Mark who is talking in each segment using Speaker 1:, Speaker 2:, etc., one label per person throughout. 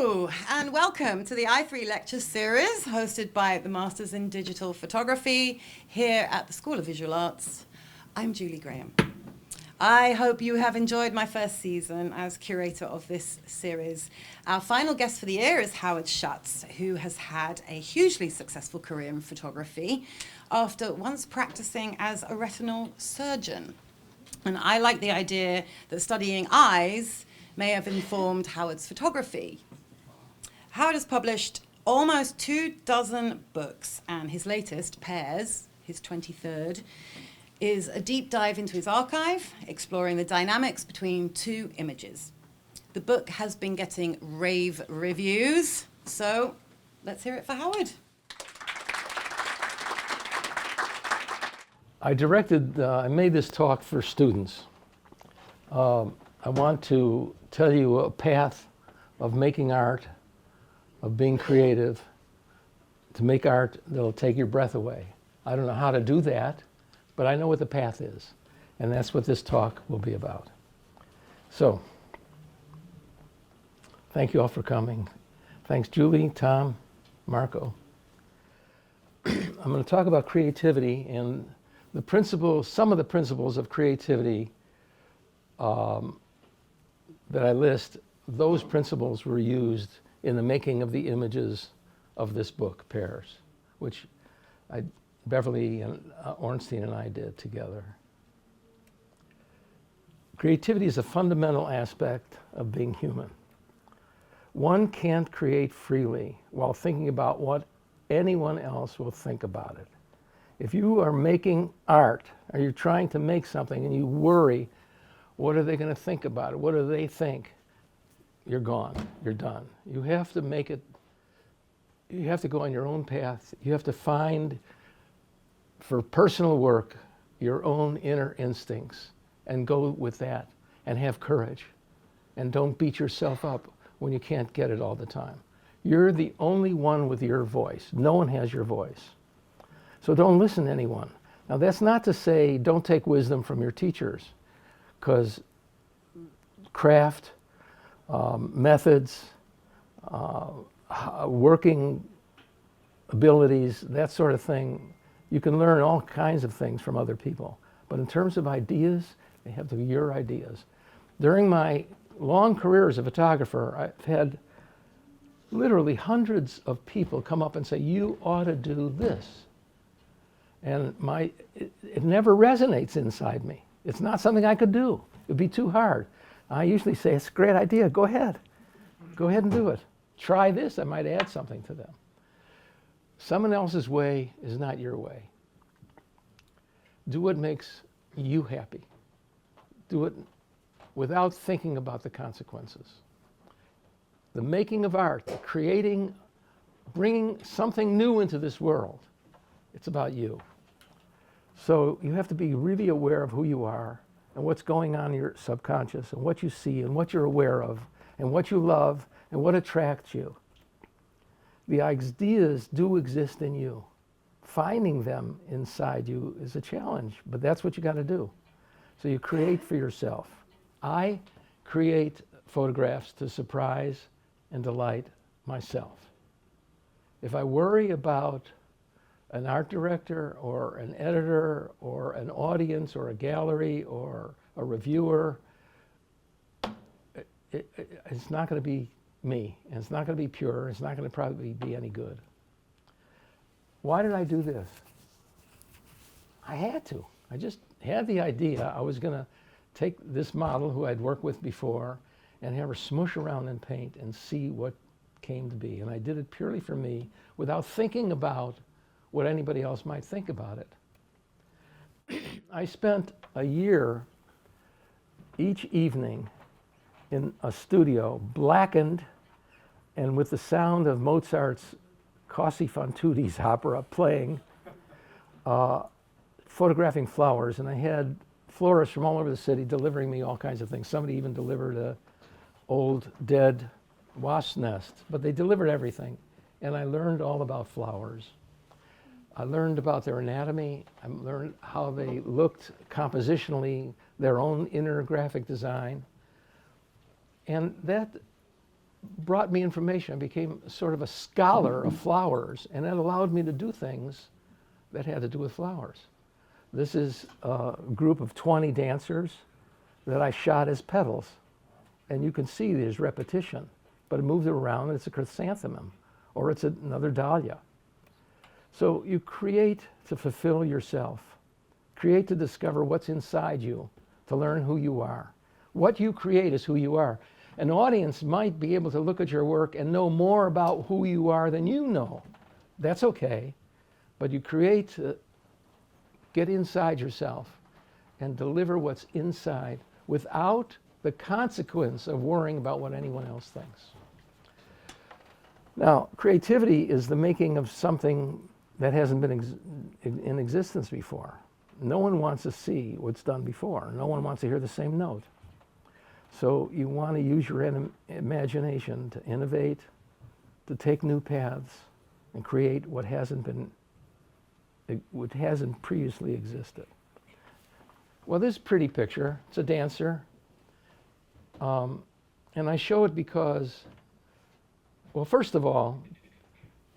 Speaker 1: Hello, and welcome to the i3 Lecture Series hosted by the Masters in Digital Photography here at the School of Visual Arts. I'm Julie Graham. I hope you have enjoyed my first season as curator of this series. Our final guest for the year is Howard Schutz, who has had a hugely successful career in photography after once practicing as a retinal surgeon. And I like the idea that studying eyes may have informed Howard's photography. Howard has published almost 24 books, and his latest, Pairs, his 23rd, is a deep dive into his archive, exploring the dynamics between two images. The book has been getting rave reviews, so let's hear it for Howard.
Speaker 2: I made this talk for students. I want to tell you a path of making art, of being creative, to make art that'll take your breath away. I don't know how to do that, but I know what the path is, and that's what this talk will be about. So, thank you all for coming. Thanks Julie, Tom, Marco. I'm going to talk about creativity and the principles, some of the principles of creativity that I list. Those principles were used in the making of the images of this book, Pairs, which Beverly and Ornstein and I did together. Creativity is a fundamental aspect of being human. One can't create freely while thinking about what anyone else will think about it. If you are making art, or you're trying to make something and you worry, what are they going to think about it? What do they think? You're gone. You're done. You have to make it, you have to go on your own path. You have to find, for personal work, your own inner instincts and go with that and have courage. And don't beat yourself up when you can't get it all the time. You're the only one with your voice. No one has your voice. So don't listen to anyone. Now that's not to say don't take wisdom from your teachers, because craft, methods, working abilities, that sort of thing, you can learn all kinds of things from other people. But in terms of ideas, they have to be your ideas. During my long career as a photographer, I've had literally hundreds of people come up and say, you ought to do this. And it never resonates inside me. It's not something I could do. It'd be too hard. I usually say, it's a great idea, go ahead. Go ahead and do it. Try this, I might add something to them. Someone else's way is not your way. Do what makes you happy. Do it without thinking about the consequences. The making of art, the creating, bringing something new into this world, it's about you. So you have to be really aware of who you are and what's going on in your subconscious and what you see and what you're aware of and what you love and what attracts you. The ideas do exist in you. Finding them inside you is a challenge, but that's what you got to do. So you create for yourself. I create photographs to surprise and delight myself. If I worry about an art director or an editor or an audience or a gallery or a reviewer, it's not going to be me, and it's not going to be pure, it's not going to probably be any good. Why did I do this? I had to. I just had the idea I was going to take this model who I'd worked with before and have her smush around in paint and see what came to be. And I did it purely for me without thinking about what anybody else might think about it. I spent a year each evening in a studio, blackened and with the sound of Mozart's Così fan tutti's opera playing, photographing flowers, and I had florists from all over the city delivering me all kinds of things. Somebody even delivered an old dead wasp nest, but they delivered everything. And I learned all about flowers. I learned about their anatomy. I learned how they looked compositionally, their own inner graphic design. And that brought me information. I became sort of a scholar of flowers, and that allowed me to do things that had to do with flowers. This is a group of 20 dancers that I shot as petals. And you can see there's repetition, but it moves around and it's a chrysanthemum, or it's another dahlia. So you create to fulfill yourself, create to discover what's inside you, to learn who you are. What you create is who you are. An audience might be able to look at your work and know more about who you are than you know. That's okay, but you create to get inside yourself and deliver what's inside without the consequence of worrying about what anyone else thinks. Now, creativity is the making of something that hasn't been in existence before. No one wants to see what's done before. No one wants to hear the same note. So you want to use your imagination to innovate, to take new paths, and create what hasn't previously existed. Well, this pretty picture, it's a dancer. And I show it because, well, first of all,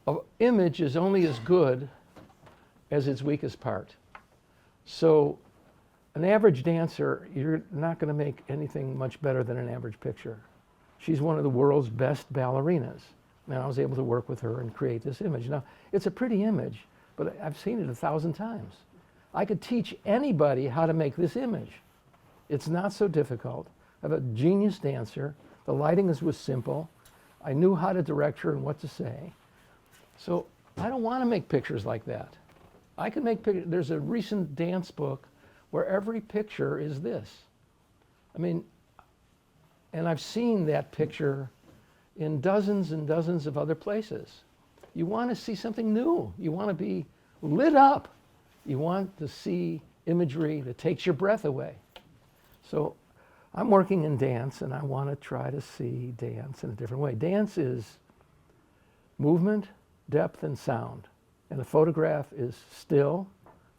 Speaker 2: an image is only as good as its weakest part. So an average dancer, you're not going to make anything much better than an average picture. She's one of the world's best ballerinas. And I was able to work with her and create this image. Now, it's a pretty image, but I've seen it 1,000 times. I could teach anybody how to make this image. It's not so difficult. I have a genius dancer. The lighting was simple. I knew how to direct her and what to say. So I don't want to make pictures like that. I can make pictures. There's a recent dance book where every picture is this. I mean, and I've seen that picture in dozens and dozens of other places. You want to see something new. You want to be lit up. You want to see imagery that takes your breath away. So I'm working in dance, and I want to try to see dance in a different way. Dance is movement, depth, and sound. And a photograph is still,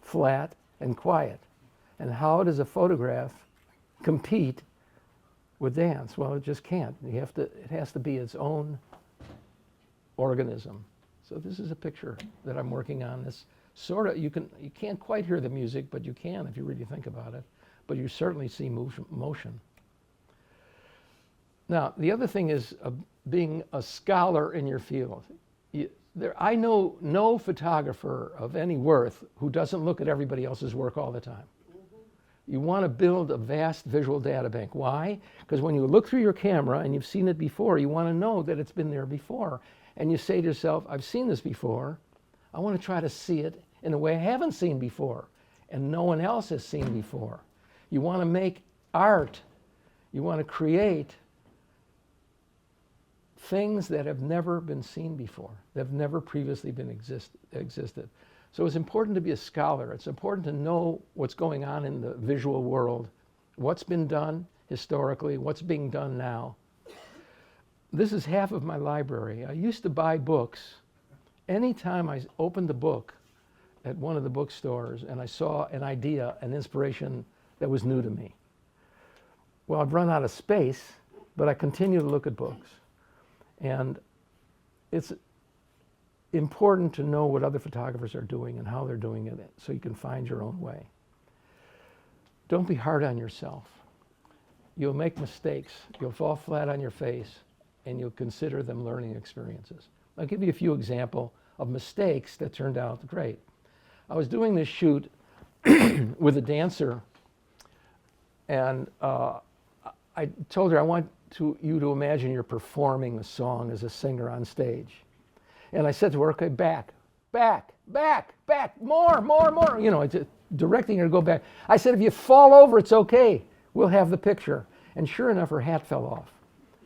Speaker 2: flat, and quiet. And how does a photograph compete with dance? Well, it just can't. It has to be its own organism. So this is a picture that I'm working on. This sort of, you can't quite hear the music, but you can if you really think about it. But you certainly see motion. Now, the other thing is being a scholar in your field. I know no photographer of any worth who doesn't look at everybody else's work all the time. You want to build a vast visual data bank. Why? Because when you look through your camera and you've seen it before, you want to know that it's been there before. And you say to yourself, I've seen this before. I want to try to see it in a way I haven't seen before and no one else has seen before. You want to make art. You want to create things that have never been seen before, that have never previously been existed. So it's important to be a scholar. It's important to know what's going on in the visual world, what's been done historically, what's being done now. This is half of my library. I used to buy books. Anytime I opened a book at one of the bookstores and I saw an idea, an inspiration that was new to me. Well, I've run out of space, but I continue to look at books. And it's important to know what other photographers are doing and how they're doing it so you can find your own way. Don't be hard on yourself. You'll make mistakes. You'll fall flat on your face, and you'll consider them learning experiences. I'll give you a few examples of mistakes that turned out great. I was doing this shoot with a dancer, and I told her, I want you to imagine you're performing a song as a singer on stage. And I said to her, okay, back, more. You know, directing her to go back. I said, if you fall over, it's okay. We'll have the picture. And sure enough, her hat fell off.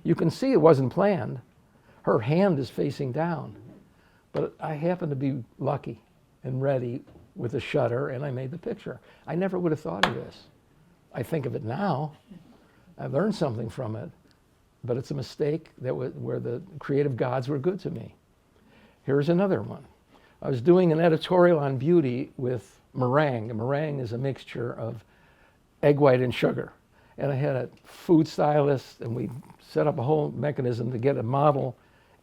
Speaker 2: You can see it wasn't planned. Her hand is facing down. But I happened to be lucky and ready with the shutter, and I made the picture. I never would have thought of this. I think of it now. I learned something from it. But it's a mistake where the creative gods were good to me. Here's another one. I was doing an editorial on beauty with meringue. Meringue is a mixture of egg white and sugar. and I had a food stylist, and we set up a whole mechanism to get a model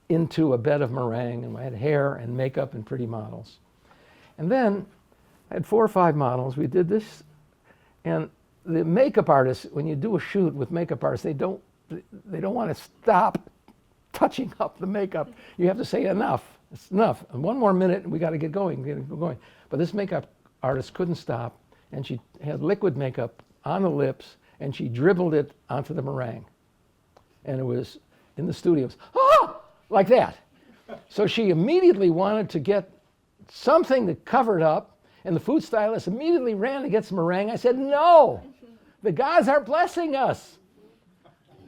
Speaker 2: into a bed of meringue, and I had hair and makeup and pretty models. And then I had 4 or 5 models. We did this, and the makeup artists, when you do a shoot with makeup artists, they don't want to stop touching up the makeup. You have to say enough. It's enough. And 1 more minute, and we got to get going. But this makeup artist couldn't stop, and she had liquid makeup on the lips, and she dribbled it onto the meringue. And it was in the studio, it was, ah! Like that. So she immediately wanted to get something to cover it up, and the food stylist immediately ran to get some meringue. I said, no, the gods are blessing us.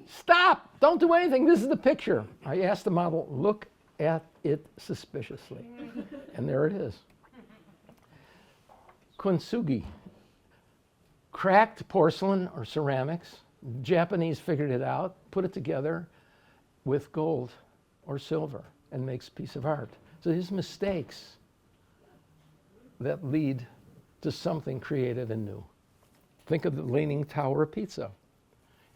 Speaker 2: Stop, don't do anything, this is the picture. I asked the model, look at it suspiciously. And there it is. Kintsugi, cracked porcelain or ceramics. Japanese figured it out, put it together with gold or silver, and makes a piece of art. So these mistakes that lead to something creative and new. Think of the Leaning Tower of Pisa.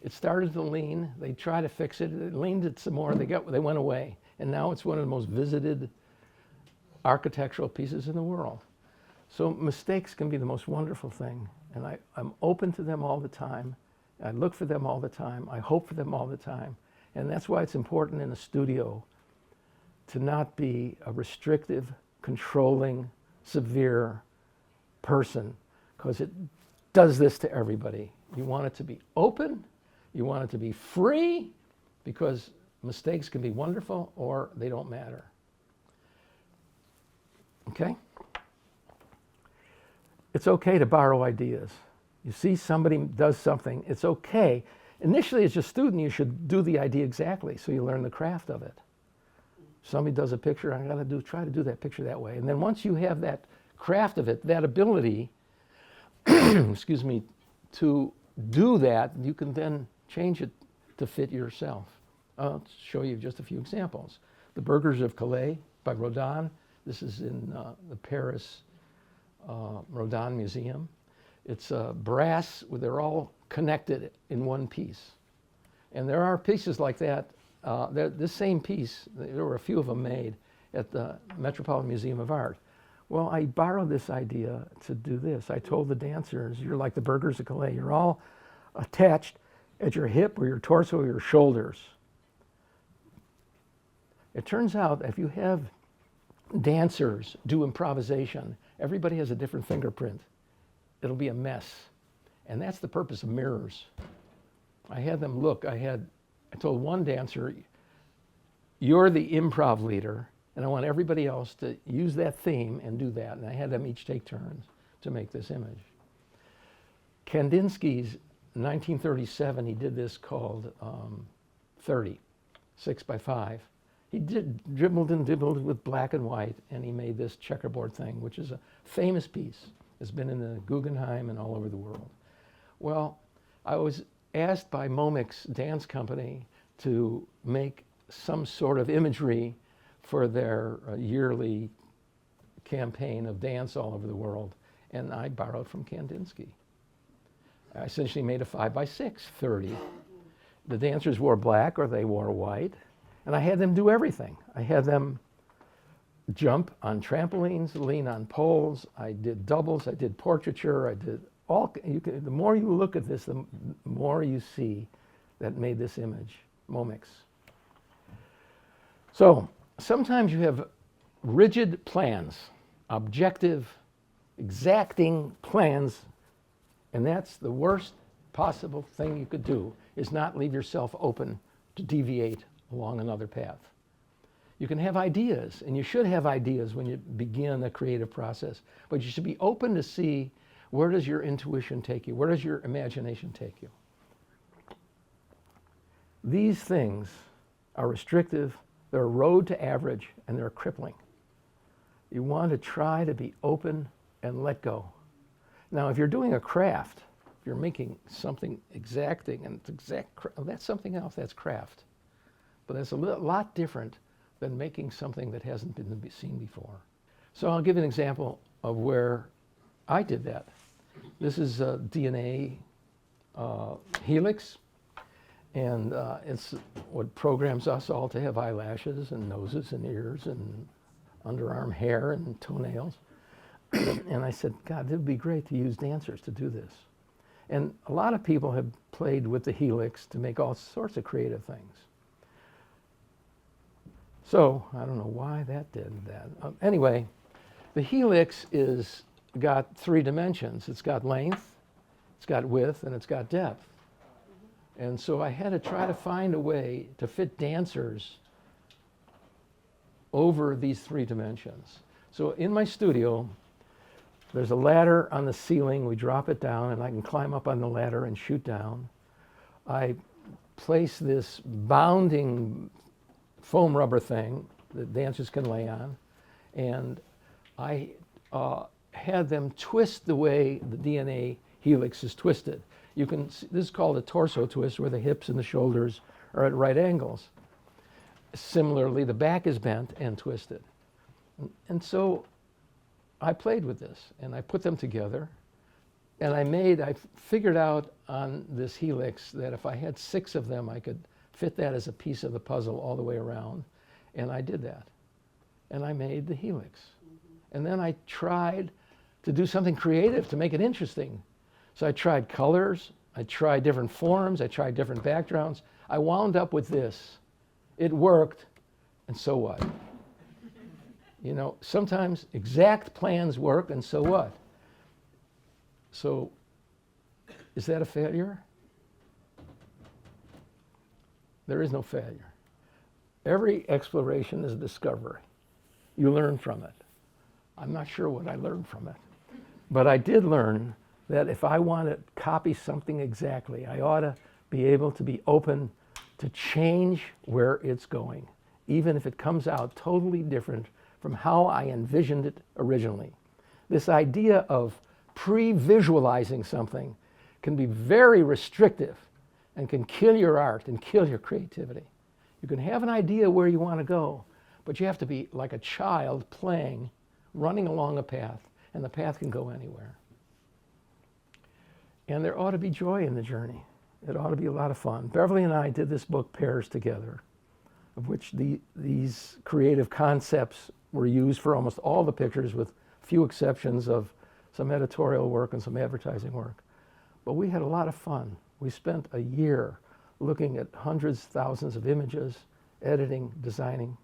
Speaker 2: It started to lean, they tried to fix it, they leaned it some more, they went away. And now it's one of the most visited architectural pieces in the world. So mistakes can be the most wonderful thing. And I'm open to them all the time. I look for them all the time. I hope for them all the time. And that's why it's important in a studio to not be a restrictive, controlling, severe person, because it does this to everybody. You want it to be open, you want it to be free, because mistakes can be wonderful or they don't matter. Okay? It's okay to borrow ideas. You see somebody does something, it's okay. Initially, as a student, you should do the idea exactly, so you learn the craft of it. Somebody does a picture, I gotta try to do that picture that way. And then once you have that craft of it, that ability, excuse me, to do that, you can then change it to fit yourself. I'll show you just a few examples. The Burghers of Calais by Rodin. This is in the Paris Rodin Museum. It's brass, where they're all connected in one piece. And there are pieces like that. This same piece, there were a few of them made at the Metropolitan Museum of Art. Well, I borrowed this idea to do this. I told the dancers, you're like the Burghers of Calais. You're all attached at your hip or your torso or your shoulders. It turns out if you have dancers do improvisation, everybody has a different fingerprint. It'll be a mess. And that's the purpose of mirrors. I had them look. I told one dancer, you're the improv leader, and I want everybody else to use that theme and do that. And I had them each take turns to make this image. Kandinsky's 1937, he did this called 30, 6 by 5. He dribbled and dibbled with black and white, and he made this checkerboard thing, which is a famous piece. It's been in the Guggenheim and all over the world. Well, I was asked by Momix Dance Company to make some sort of imagery for their yearly campaign of dance all over the world, and I borrowed from Kandinsky. I essentially made a 5 by 6, 30. The dancers wore black or they wore white, and I had them do everything. I had them jump on trampolines, lean on poles. I did doubles, I did portraiture, I did all. The more you look at this, the more you see that made this image, Momix. So sometimes you have rigid plans, objective, exacting plans, and that's the worst possible thing you could do, is not leave yourself open to deviate along another path. You can have ideas, and you should have ideas when you begin a creative process, but you should be open to see, where does your intuition take you? Where does your imagination take you? These things are restrictive, they're a road to average, and they're crippling. You want to try to be open and let go. Now, if you're doing a craft, if you're making something exacting, and that's something else, that's craft. But that's a lot different than making something that hasn't been seen before. So I'll give an example of where I did that. This is DNA helix, and it's what programs us all to have eyelashes and noses and ears and underarm hair and toenails. And I said, God, it would be great to use dancers to do this. And a lot of people have played with the helix to make all sorts of creative things. So I don't know why that did that. Anyway, the helix is got 3 dimensions. It's got length, it's got width, and it's got depth. And so I had to try to find a way to fit dancers over these 3 dimensions. So in my studio, there's a ladder on the ceiling. We drop it down, and I can climb up on the ladder and shoot down. I place this bounding foam rubber thing that dancers can lay on, and I had them twist the way the DNA helix is twisted. You can see, this is called a torso twist, where the hips and the shoulders are at right angles. Similarly, the back is bent and twisted. And so I played with this, and I put them together, and I figured out on this helix that if I had 6 of them, I could fit that as a piece of the puzzle all the way around, and I did that. And I made the helix. And then I tried to do something creative to make it interesting. So I tried colors, I tried different forms, I tried different backgrounds. I wound up with this. It worked, and so what? You know, sometimes exact plans work, and so what? So, is that a failure? There is no failure. Every exploration is a discovery. You learn from it. I'm not sure what I learned from it, but I did learn that if I want to copy something exactly, I ought to be able to be open to change where it's going, even if it comes out totally different from how I envisioned it originally. This idea of pre-visualizing something can be very restrictive and can kill your art and kill your creativity. You can have an idea where you want to go, but you have to be like a child playing, running along a path, and the path can go anywhere. And there ought to be joy in the journey. It ought to be a lot of fun. Beverly and I did this book, Pairs Together, of which these creative concepts were used for almost all the pictures, with few exceptions of some editorial work and some advertising work. But we had a lot of fun. We spent a year looking at hundreds, thousands of images, editing, designing.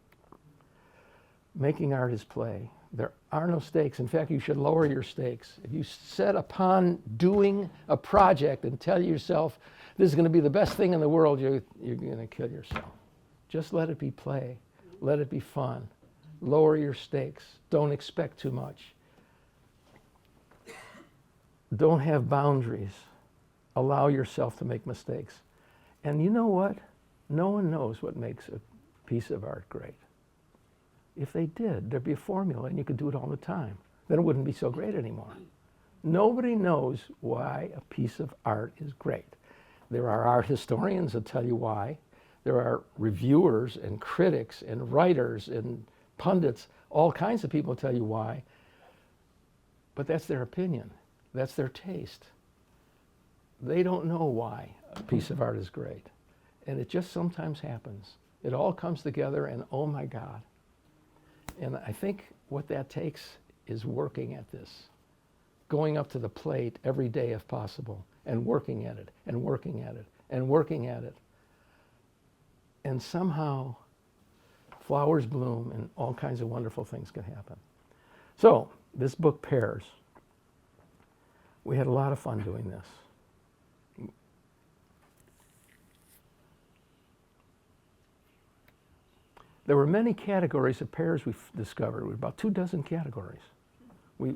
Speaker 2: Making art is play. There are no stakes. In fact, you should lower your stakes. If you set upon doing a project and tell yourself, this is going to be the best thing in the world, you're going to kill yourself. Just let it be play. Let it be fun. Lower your stakes. Don't expect too much. Don't have boundaries. Allow yourself to make mistakes. And you know what? No one knows what makes a piece of art great. If they did, there'd be a formula and you could do it all the time. Then it wouldn't be so great anymore. Nobody knows why a piece of art is great. There are art historians that tell you why. There are reviewers and critics and writers and pundits, all kinds of people tell you why. But that's their opinion. That's their taste. They don't know why a piece of art is great. And it just sometimes happens. It all comes together and oh my God. And I think what that takes is working at this, going up to the plate every day if possible, and working at it, and working at it, and working at it. And somehow flowers bloom and all kinds of wonderful things can happen. So this book, Pairs, we had a lot of fun doing this. There were many categories of pairs we discovered. We about 24 categories. We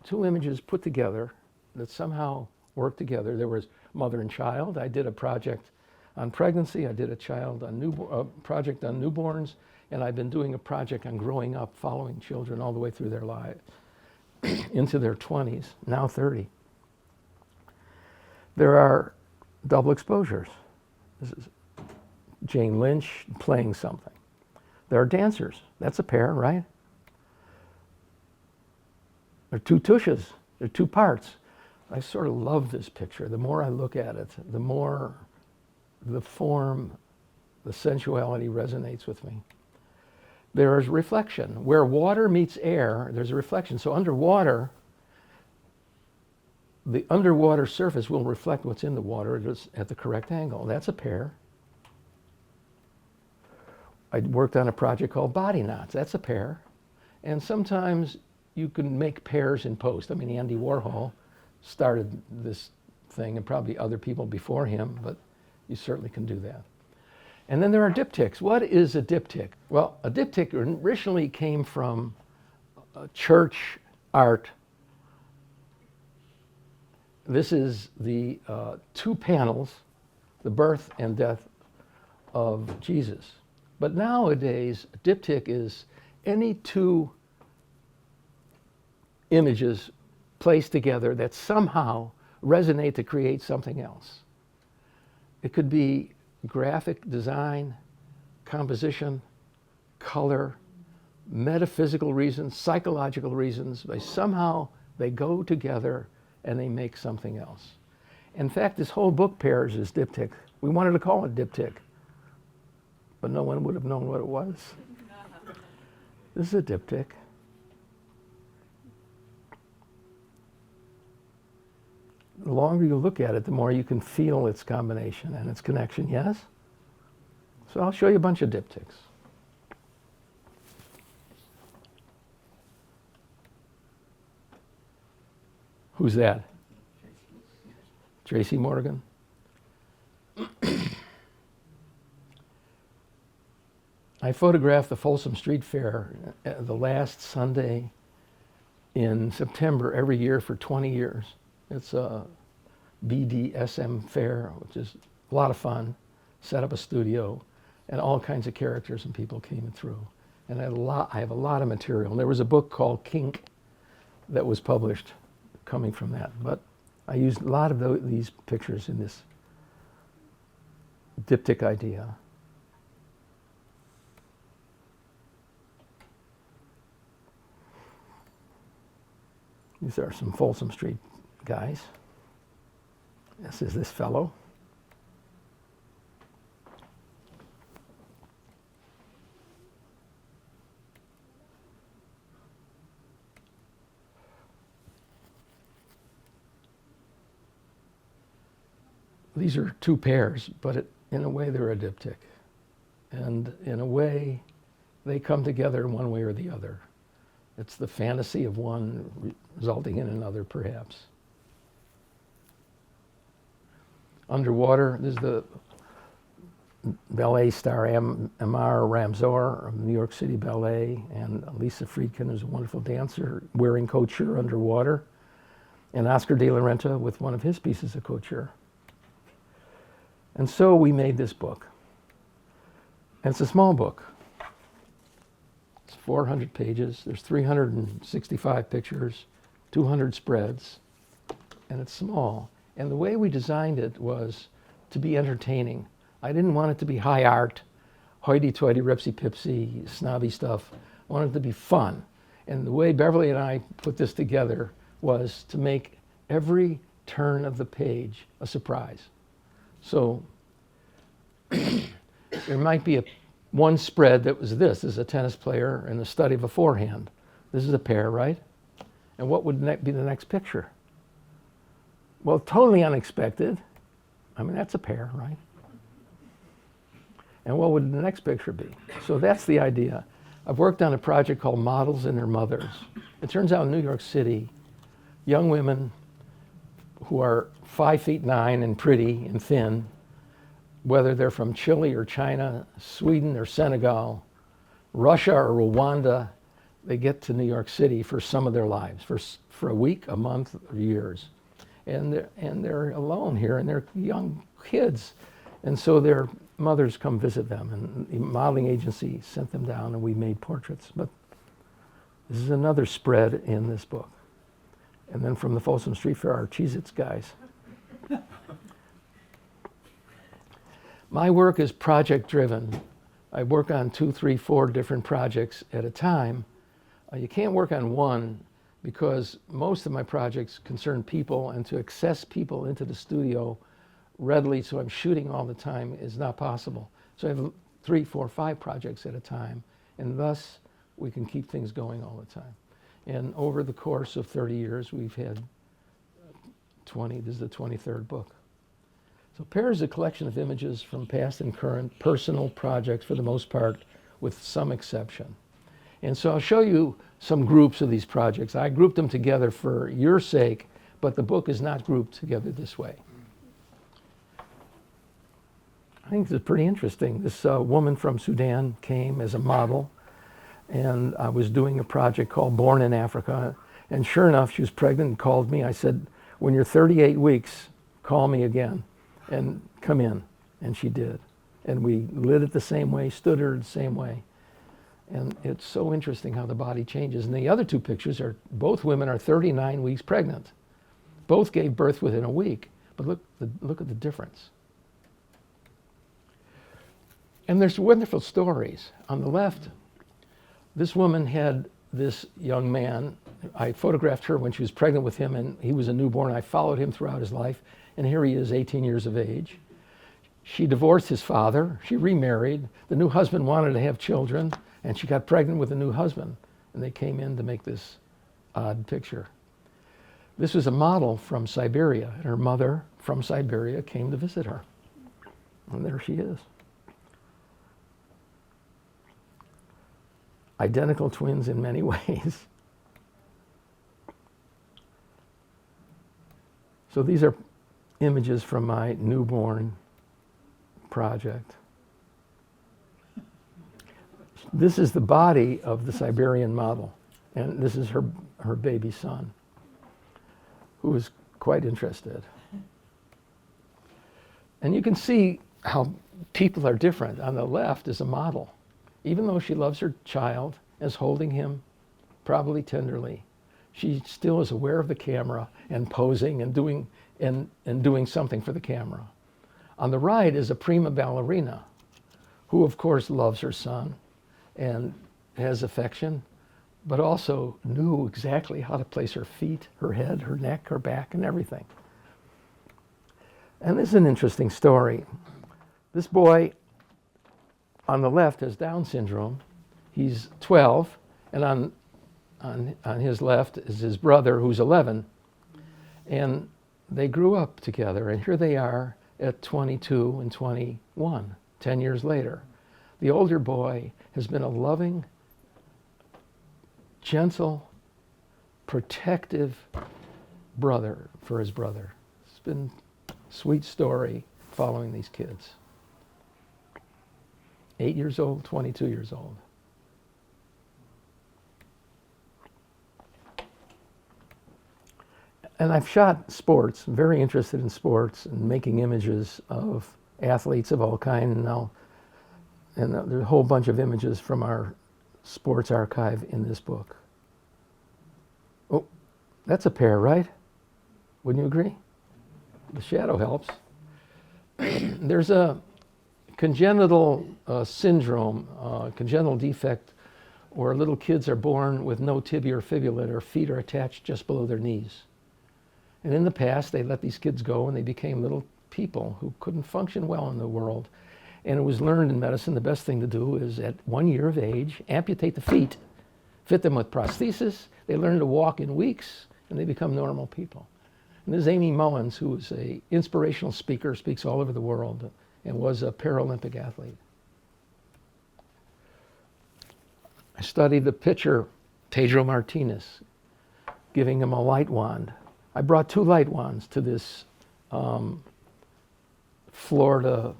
Speaker 2: 2 images put together that somehow worked together. There was mother and child. I did a project on pregnancy. I did a project on newborns, and I've been doing a project on growing up, following children all the way through their lives, into their 20s, now 30. There are double exposures. This is Jane Lynch playing something. There are dancers. That's a pair, right? There are 2 tushes. There are 2 parts. I sort of love this picture. The more I look at it, the more the form, the sensuality resonates with me. There is reflection. Where water meets air, there's a reflection. So underwater, the underwater surface will reflect what's in the water just at the correct angle. That's a pear. I worked on a project called Body Knots. That's a pear. And sometimes you can make pears in post. I mean, Andy Warhol started this thing, and probably other people before him, but you certainly can do that. And then there are diptychs. What is a diptych? Well, a diptych originally came from church art. This is the 2 panels, the birth and death of Jesus. But nowadays, a diptych is any 2 images placed together that somehow resonate to create something else. It could be graphic design, composition, color, metaphysical reasons, psychological reasons. Somehow they go together and they make something else. In fact, this whole book, Pears, is diptych. We wanted to call it diptych, but no one would have known what it was. This is a diptych. The longer you look at it, the more you can feel its combination and its connection, yes? So I'll show you a bunch of diptychs. Who's that? Tracy Morgan. I photographed the Folsom Street Fair the last Sunday in September every year for 20 years. It's a BDSM fair, which is a lot of fun. Set up a studio, and all kinds of characters and people came through. And I have a lot of material. And there was a book called Kink that was published coming from that. But I used a lot of these pictures in this diptych idea. These are some Folsom Street guys. This is this fellow. These are 2 pairs, but in a way they're a diptych. And in a way, they come together in one way or the other. It's the fantasy of one resulting in another, perhaps. Underwater, there's the ballet star Amar Ramzor of New York City Ballet, and Lisa Friedkin, who's a wonderful dancer, wearing couture underwater, and Oscar de la Renta with one of his pieces of couture. And so we made this book. And it's a small book. It's 400 pages. There's 365 pictures, 200 spreads, and it's small. And the way we designed it was to be entertaining. I didn't want it to be high art, hoity-toity, ripsy-pipsy, snobby stuff. I wanted it to be fun. And the way Beverly and I put this together was to make every turn of the page a surprise. So there might be one spread that was this is a tennis player and the study of a forehand. This is a pair, right? And what would be the next picture? Well, totally unexpected. I mean, that's a pair, right? And what would the next picture be? So that's the idea. I've worked on a project called Models and Their Mothers. It turns out in New York City, young women who are 5'9" and pretty and thin, whether they're from Chile or China, Sweden or Senegal, Russia or Rwanda, they get to New York City for some of their lives, for a week, a month, or years. And they're alone here, and they're young kids. And so their mothers come visit them, and the modeling agency sent them down, and we made portraits. But this is another spread in this book. And then from the Folsom Street Fair, our Cheez-Its guys. My work is project-driven. I work on 2, 3, 4 different projects at a time. You can't work on one because most of my projects concern people, and to access people into the studio readily so I'm shooting all the time is not possible. So I have 3, 4, 5 projects at a time, and thus we can keep things going all the time. And over the course of 30 years, we've had 20, this is the 23rd book. So Pair is a collection of images from past and current personal projects for the most part, with some exception. And so I'll show you some groups of these projects. I grouped them together for your sake, but the book is not grouped together this way. I think this is pretty interesting. This woman from Sudan came as a model, and I was doing a project called Born in Africa. And sure enough, she was pregnant and called me. I said, when you're 38 weeks, call me again and come in. And she did. And we lit it the same way, stood her the same way. And it's so interesting how the body changes. And the other 2 pictures are, both women are 39 weeks pregnant. Both gave birth within a week. But look at the difference. And there's wonderful stories. On the left, this woman had this young man. I photographed her when she was pregnant with him, and he was a newborn. I followed him throughout his life, and here he is, 18 years of age. She divorced his father. She remarried. The new husband wanted to have children, and she got pregnant with a new husband, and they came in to make this odd picture. This was a model from Siberia, and her mother from Siberia came to visit her. And there she is. Identical twins in many ways. So these are images from my newborn project. This is the body of the Siberian model, and this is her baby son, who was quite interested. And you can see how people are different. On the left is a model. Even though she loves her child, is holding him probably tenderly, she still is aware of the camera and posing and doing something for the camera. On the right is a prima ballerina, who of course loves her son and has affection, but also knew exactly how to place her feet, her head, her neck, her back, and everything. And this is an interesting story. This boy on the left has Down syndrome. He's 12, and on his left is his brother, who's 11. And they grew up together, and here they are at 22 and 21, 10 years later. The older boy has been a loving, gentle, protective brother for his brother. It's been a sweet story following these kids. 8 years old, 22 years old. And I've shot sports. I'm very interested in sports and making images of athletes of all kinds. And there's a whole bunch of images from our sports archive in this book. Oh, that's a pair, right? Wouldn't you agree? The shadow helps. There's a congenital syndrome, congenital defect, where little kids are born with no tibia or fibula. Their feet are attached just below their knees. And in the past, they let these kids go, and they became little people who couldn't function well in the world. And it was learned in medicine the best thing to do is at 1 year of age, amputate the feet, fit them with prosthesis. They learn to walk in weeks, and they become normal people. And this is Amy Mullins, who is an inspirational speaker, speaks all over the world, and was a Paralympic athlete. I studied the pitcher, Pedro Martinez, giving him a light wand. I brought 2 light wands to this Florida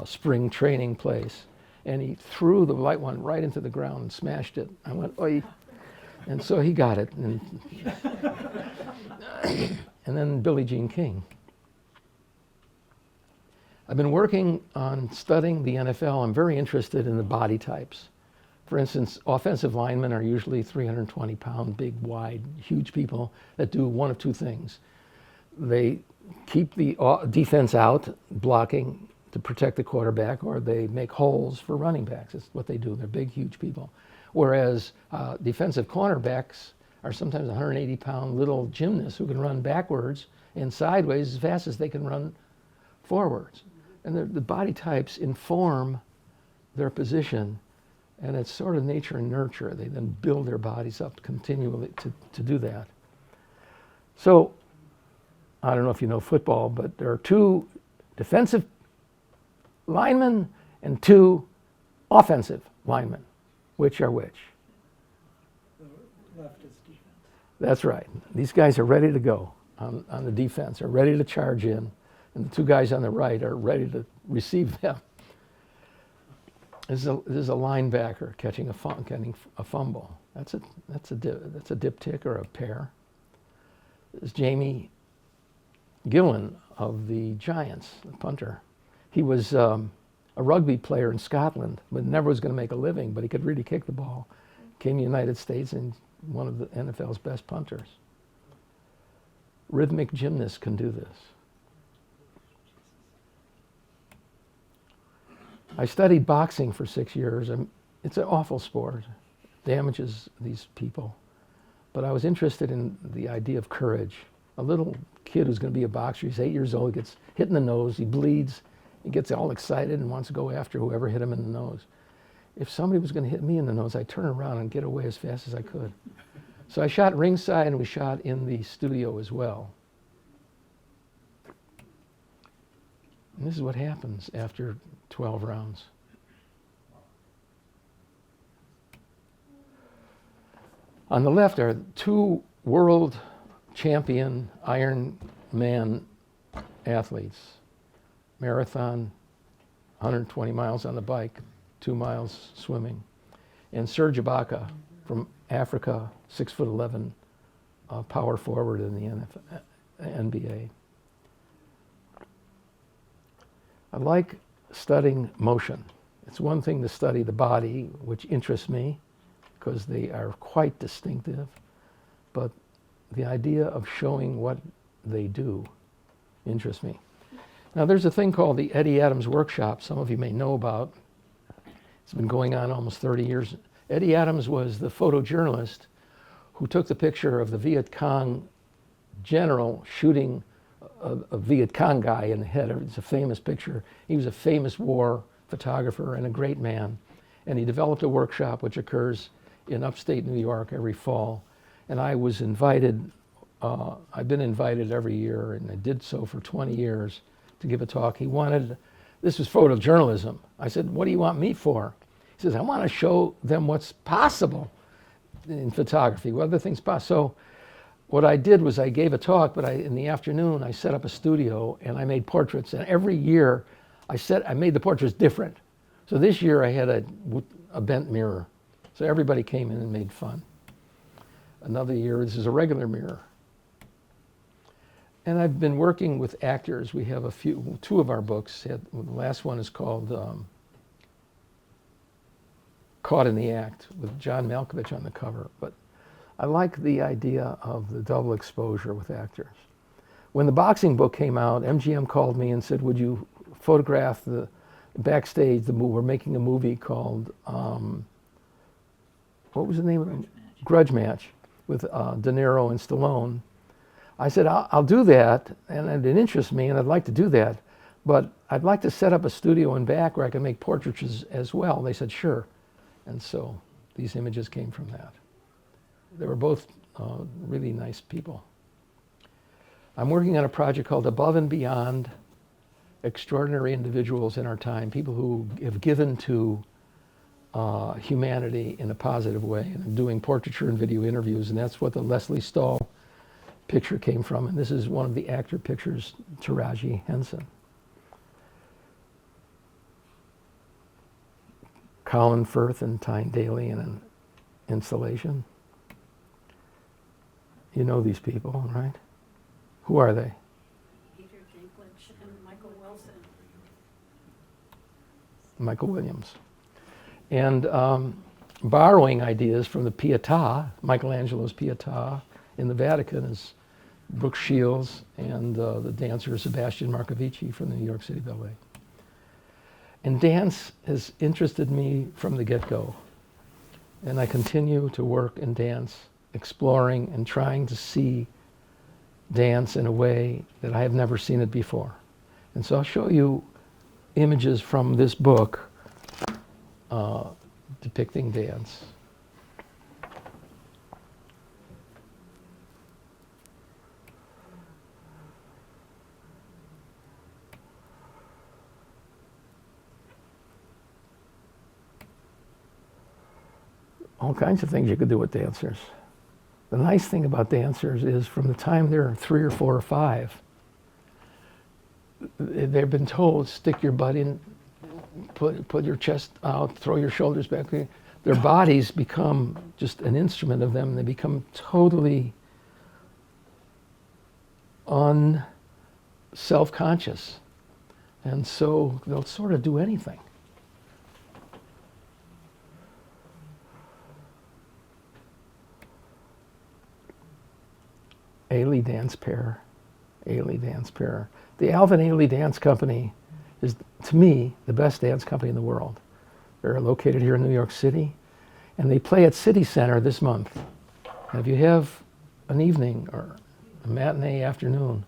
Speaker 2: spring training place, and he threw the light wand right into the ground and smashed it. I went, oi. And so he got it. And then Billie Jean King. I've been working on studying the NFL. I'm very interested in the body types. For instance, offensive linemen are usually 320-pound, big, wide, huge people that do one of 2 things. They keep the defense out, blocking to protect the quarterback, or they make holes for running backs. That's what they do. They're big, huge people. Whereas defensive cornerbacks are sometimes 180-pound little gymnasts who can run backwards and sideways as fast as they can run forwards. And the body types inform their position, and it's sort of nature and nurture. They then build their bodies up continually to do that. So, I don't know if you know football, but there are 2 defensive linemen and 2 offensive linemen. Which are which?
Speaker 3: The left is defense.
Speaker 2: That's right. These guys are ready to go on the defense, are ready to charge in, and the 2 guys on the right are ready to receive them. This is a linebacker catching a fumble. That's a diptych or a pair. This is Jamie Gillan of the Giants, the punter. He was a rugby player in Scotland, but never was going to make a living, but he could really kick the ball. Came to the United States and one of the NFL's best punters. Rhythmic gymnasts can do this. I studied boxing for 6 years. It's an awful sport. It damages these people. But I was interested in the idea of courage. A little kid who's going to be a boxer, he's 8 years old, gets hit in the nose, he bleeds, he gets all excited and wants to go after whoever hit him in the nose. If somebody was going to hit me in the nose, I'd turn around and get away as fast as I could. So I shot ringside and we shot in the studio as well. And this is what happens after 12 rounds. On the left are 2 world champion Ironman athletes. Marathon, 120 miles on the bike, 2 miles swimming. And Serge Ibaka from Africa, 6'11", power forward in the NBA. I like studying motion. It's one thing to study the body, which interests me because they are quite distinctive, but the idea of showing what they do interests me. Now there's a thing called the Eddie Adams Workshop, some of you may know about. It's been going on almost 30 years. Eddie Adams was the photojournalist who took the picture of the Viet Cong general shooting a Viet Cong guy in the head. It's a famous picture. He was a famous war photographer and a great man. And he developed a workshop which occurs in upstate New York every fall. And I was invited, I've been invited every year, and I did so for 20 years to give a talk. He wanted, this was photojournalism. I said, what do you want me for? He says, I want to show them what's possible in photography, what other things possible. So what I did was I gave a talk, but in the afternoon I set up a studio and I made portraits. And every year I made the portraits different. So this year I had a bent mirror. So everybody came in and made fun. Another year, this is a regular mirror. And I've been working with actors. We have 2 of our books. The last one is called Caught in the Act with John Malkovich on the cover. But I like the idea of the double exposure with actors. When the boxing book came out, MGM called me and said, would you photograph the backstage, we're making a movie called, what was the name of it? Grudge Match with De Niro and Stallone. I said, I'll do that, and it interests me, and I'd like to do that, but I'd like to set up a studio in back where I can make portraits as well. They said, sure. And so these images came from that. They were both really nice people. I'm working on a project called Above and Beyond Extraordinary Individuals in Our Time, people who have given to humanity in a positive way. And I'm doing portraiture and video interviews, and that's what the Leslie Stahl picture came from. And this is one of the actor pictures, Taraji Henson. Colin Firth and Tyne Daly in an installation. You know these people, right? Who are they?
Speaker 4: Peter Dinklage and Michael Wilson.
Speaker 2: Michael Williams. And borrowing ideas from the Pietà, Michelangelo's Pietà in the Vatican is Brooke Shields and the dancer Sebastian Marcovici from the New York City Ballet. And dance has interested me from the get-go. And I continue to work in dance exploring and trying to see dance in a way that I have never seen it before. And so I'll show you images from this book depicting dance. All kinds of things you could do with dancers. The nice thing about dancers is from the time they're 3 or 4 or 5, they've been told, stick your butt in, put your chest out, throw your shoulders back. Their bodies become just an instrument of them. They become totally self-conscious. And so they'll sort of do anything. Ailey Dance Pair, Ailey Dance Pair. The Alvin Ailey Dance Company is, to me, the best dance company in the world. They're located here in New York City, and they play at City Center this month. And if you have an evening or a matinee afternoon,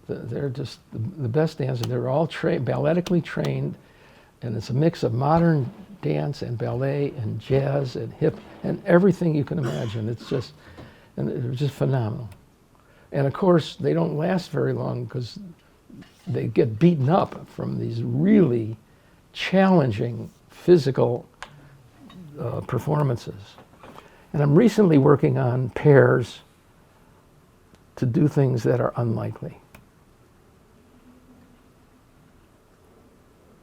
Speaker 2: they're just the best dancers. They're all balletically trained, and it's a mix of modern dance and ballet and jazz and hip and everything you can imagine. It's just, and they're just phenomenal. And of course, they don't last very long because they get beaten up from these really challenging physical performances. And I'm recently working on pairs to do things that are unlikely.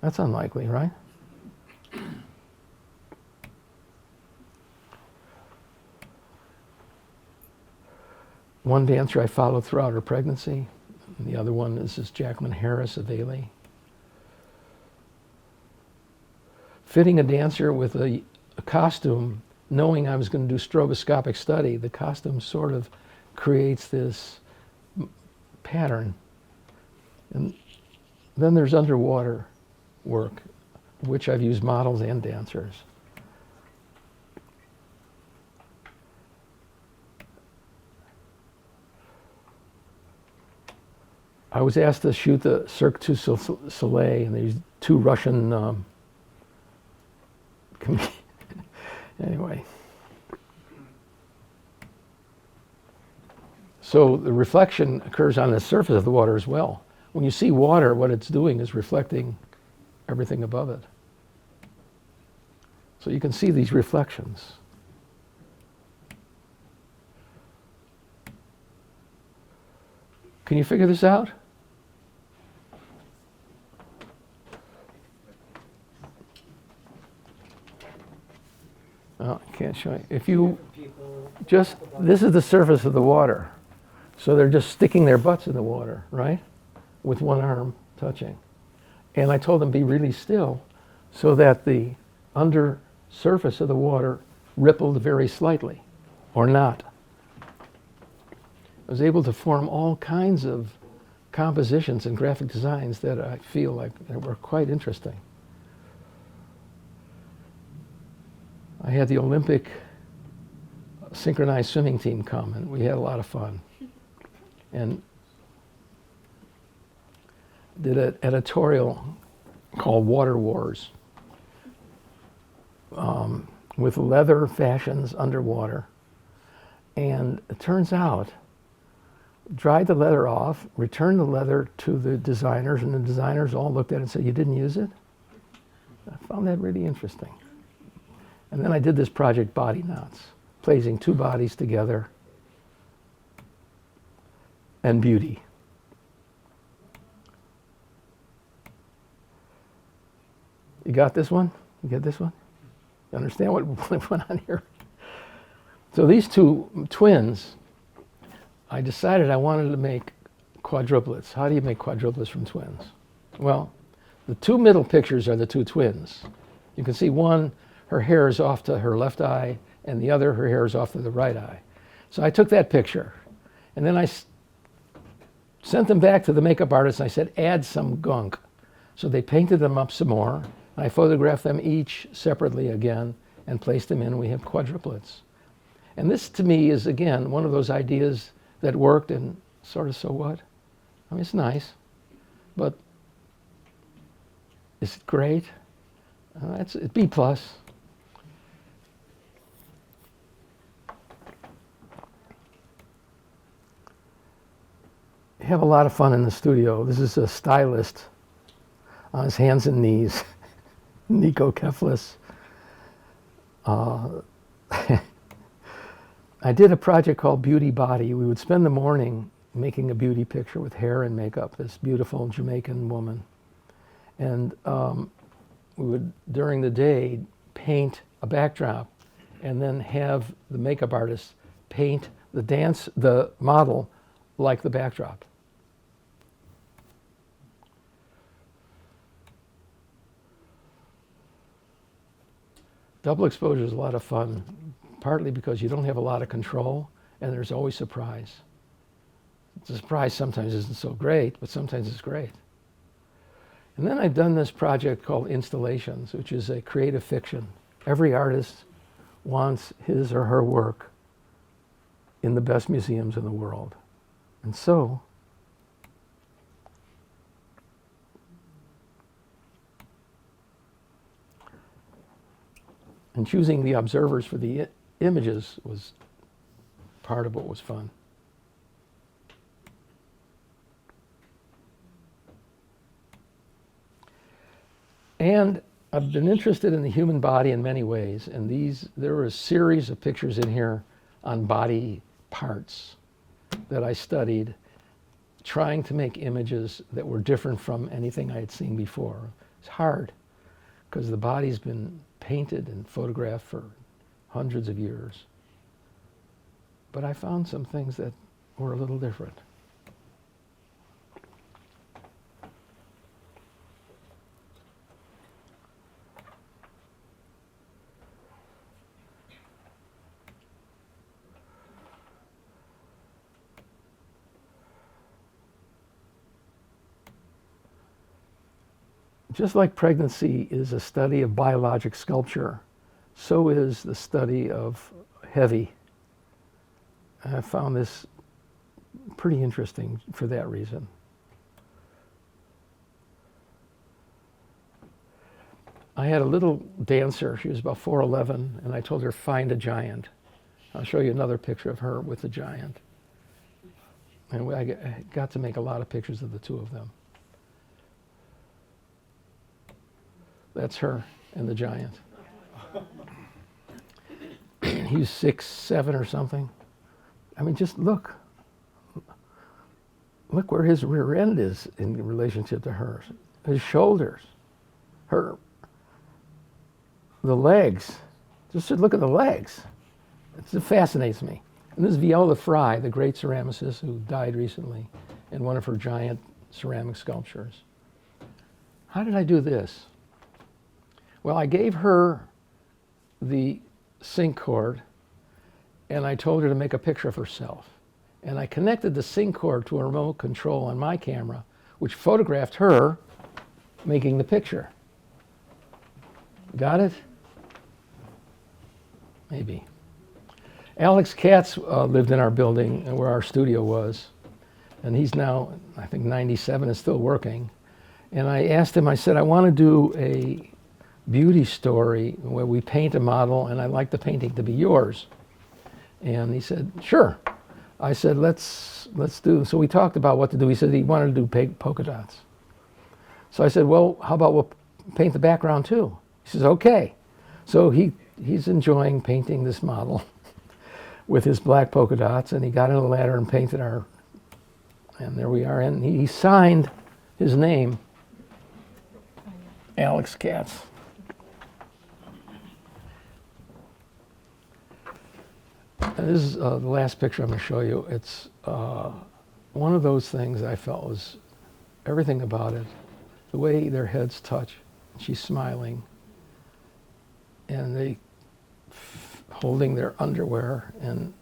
Speaker 2: That's unlikely, right? One dancer I followed throughout her pregnancy, and the other one is this Jacqueline Harris of Ailey. Fitting a dancer with a costume, knowing I was going to do stroboscopic study, the costume sort of creates this pattern. And then there's underwater work, which I've used models and dancers. I was asked to shoot the Cirque du Soleil, and these 2 Russian anyway. So the reflection occurs on the surface of the water as well. When you see water, what it's doing is reflecting everything above it. So you can see these reflections. Can you figure this out? Oh, I can't show you. If you just, this is the surface of the water. So they're just sticking their butts in the water, right? With one arm touching. And I told them be really still so that the under surface of the water rippled very slightly, or not. I was able to form all kinds of compositions and graphic designs that I feel like were quite interesting. I had the Olympic synchronized swimming team come, and we had a lot of fun. And did an editorial called Water Wars with leather fashions underwater. And it turns out, dried the leather off, returned the leather to the designers, and the designers all looked at it and said, "You didn't use it?" I found that really interesting. And then I did this project, Body Knots, placing 2 bodies together and beauty. You got this one? You get this one? You understand what went on here? So these 2 twins, I decided I wanted to make quadruplets. How do you make quadruplets from twins? Well, the 2 middle pictures are the 2 twins. You can see one, her hair is off to her left eye, and the other, her hair is off to the right eye. So I took that picture, and then I sent them back to the makeup artist, and I said, add some gunk. So they painted them up some more. I photographed them each separately again and placed them in. We have quadruplets. And this to me is, again, one of those ideas that worked and sort of so what? I mean, it's nice, but is it great? It's B plus. Have a lot of fun in the studio. This is a stylist on his hands and knees, Nico Keflis. I did a project called Beauty Body. We would spend the morning making a beauty picture with hair and makeup, this beautiful Jamaican woman. And we would, during the day, paint a backdrop and then have the makeup artist paint the model like the backdrop. Double exposure is a lot of fun, partly because you don't have a lot of control and there's always surprise. The surprise sometimes isn't so great, but sometimes it's great. And then I've done this project called Installations, which is a creative fiction. Every artist wants his or her work in the best museums in the world. And so, and choosing the observers for the images was part of what was fun. And I've been interested in the human body in many ways, and there were a series of pictures in here on body parts that I studied, trying to make images that were different from anything I had seen before. It's hard, because the body's been painted and photographed for hundreds of years. But I found some things that were a little different. Just like pregnancy is a study of biologic sculpture, so is the study of heavy. And I found this pretty interesting for that reason. I had a little dancer, she was about 4'11", and I told her, find a giant. I'll show you another picture of her with the giant. And I got to make a lot of pictures of the two of them. That's her and the giant. He's 6'7" or something. I mean, just look. Look where his rear end is in relationship to hers. His shoulders, the legs. Just look at the legs. It fascinates me. And this is Viola Fry, the great ceramicist who died recently, in one of her giant ceramic sculptures. How did I do this? Well, I gave her the sync cord, and I told her to make a picture of herself. And I connected the sync cord to a remote control on my camera, which photographed her making the picture. Got it? Maybe. Alex Katz lived in our building where our studio was, and he's now, I think, 97 and still working. And I asked him, I said, I want to do a beauty story where we paint a model, and I'd like the painting to be yours. And he said, sure. I said, let's do. So we talked about what to do. He said he wanted to do polka dots. So I said, well, how about we'll paint the background too? He says, okay. So he's enjoying painting this model with his black polka dots, and he got in a ladder and painted our, and there we are. And he signed his name, Alex Katz. And this is the last picture I'm going to show you. It's one of those things I felt was everything about it. The way their heads touch. She's smiling. And they holding their underwear. And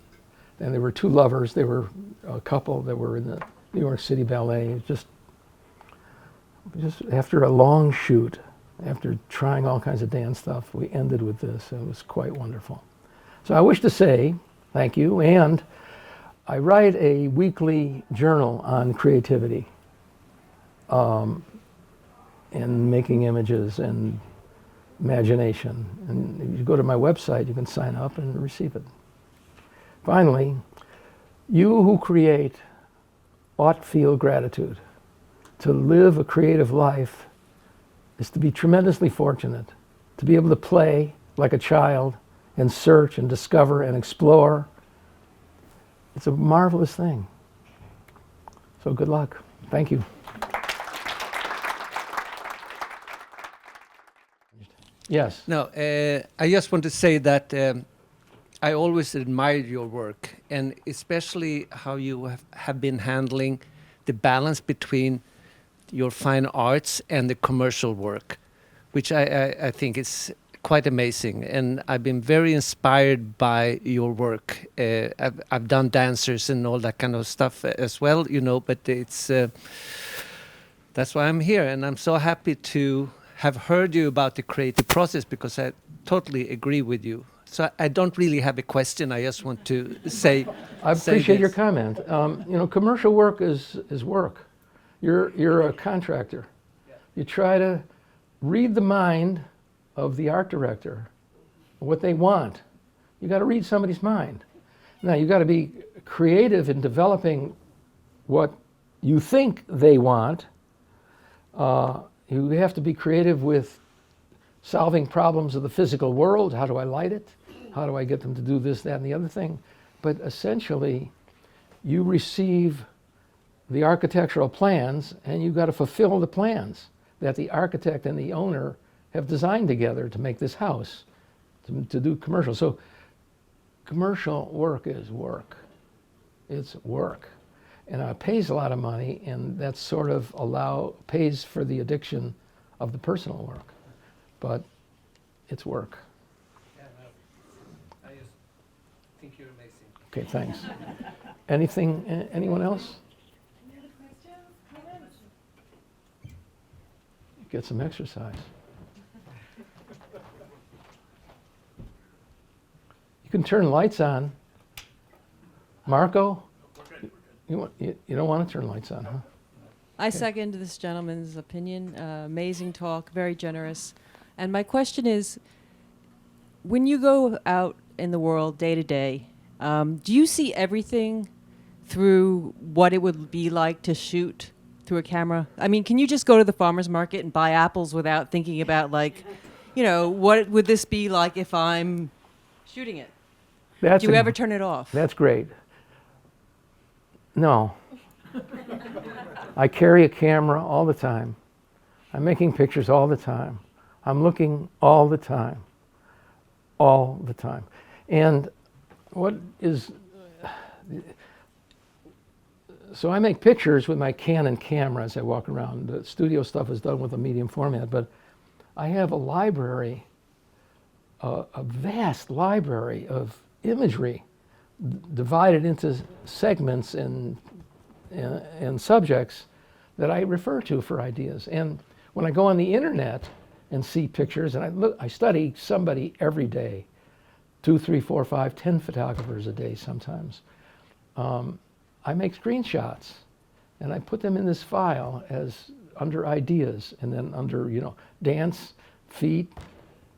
Speaker 2: there were two lovers. They were a couple that were in the New York City Ballet. Just after a long shoot, after trying all kinds of dance stuff, we ended with this. It was quite wonderful. So I wish to say, Thank you. And I write a weekly journal on creativity, and making images and imagination. And if you go to my website, you can sign up and receive it. Finally, you who create ought feel gratitude. To live a creative life is to be tremendously fortunate, to be able to play like a child and search and discover and explore. It's a marvelous thing. So good luck. Thank you. Yes.
Speaker 5: No, I just want to say that I always admired your work, and especially how you have been handling the balance between your fine arts and the commercial work, which I think is quite amazing. And I've been very inspired by your work. I've done dancers and all that kind of stuff as well, you know, but it's that's why I'm here, and I'm so happy to have heard you about the creative process, because I totally agree with you. So I don't really have a question. I just want to say.
Speaker 2: I appreciate your comment. You know, commercial work is work. You're a contractor. You try to read the mind of the art director, what they want. You got to read somebody's mind. Now you got to be creative in developing what you think they want. You have to be creative with solving problems of the physical world. How do I light it? How do I get them to do this, that, and the other thing? But essentially, you receive the architectural plans, and you've got to fulfill the plans that the architect and the owner have designed together to make this house, to do commercial. So commercial work is work. It's work. And it pays a lot of money, and that sort of pays for the addiction of the personal work. But it's work.
Speaker 5: Yeah, no, I just think you're amazing.
Speaker 2: Okay, thanks. Anything, anyone else?
Speaker 4: Any other questions, comments?
Speaker 2: Get some exercise. You can turn lights on. Marco? You don't want to turn lights on, huh?
Speaker 6: I second this gentleman's opinion. Amazing talk, very generous. And my question is, when you go out in the world day to day, do you see everything through what it would be like to shoot through a camera? I mean, can you just go to the farmer's market and buy apples without thinking about, like, you know, what would this be like if I'm shooting it? Do you ever turn it off?
Speaker 2: That's great. No. I carry a camera all the time. I'm making pictures all the time. I'm looking all the time. All the time. And so I make pictures with my Canon camera as I walk around. The studio stuff is done with a medium format, but I have a library, a vast library of imagery divided into segments and subjects that I refer to for ideas. And when I go on the internet and see pictures, and I study somebody every day, 2, 3, 4, 5, 10 photographers a day sometimes. I make screenshots and I put them in this file as under ideas, and then under, you know, dance, feet,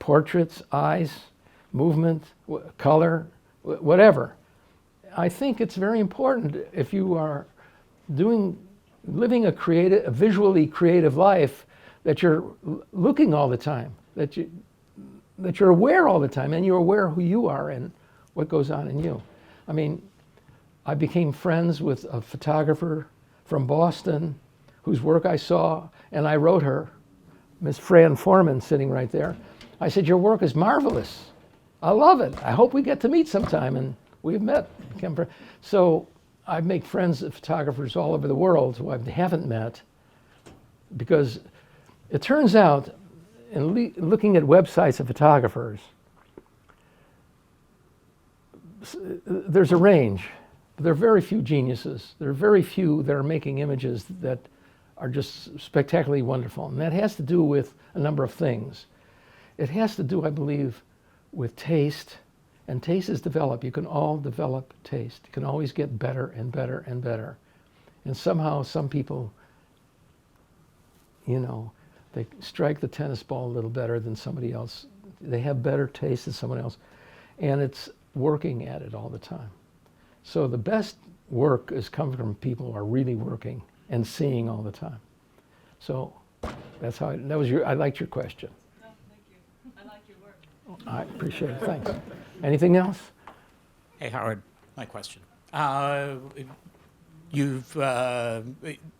Speaker 2: portraits, eyes, movement, color, whatever. I think it's very important if you are living a visually creative life, that you're looking all the time, that you're aware all the time, and you're aware who you are and what goes on in you. I mean, I became friends with a photographer from Boston whose work I saw, and I wrote her, Miss Fran Foreman, sitting right there. I said, "Your work is marvelous. I love it. I hope we get to meet sometime." And we've met. So I make friends of photographers all over the world who I haven't met, because it turns out, in looking at websites of photographers, there's a range. There are very few geniuses. There are very few that are making images that are just spectacularly wonderful. And that has to do with a number of things. It has to do, I believe, with taste And taste is developed. You can all develop taste. You can always get better and better and better. And somehow some people, you know, they strike the tennis ball a little better than somebody else. They have better taste than someone else. And it's working at it all the time. So the best work is coming from people who are really working and seeing all the time. So that's how, I liked your question.
Speaker 6: No, thank you. I like your work.
Speaker 2: I appreciate it, thanks. Anything else?
Speaker 7: Hey, Howard, my question. You've,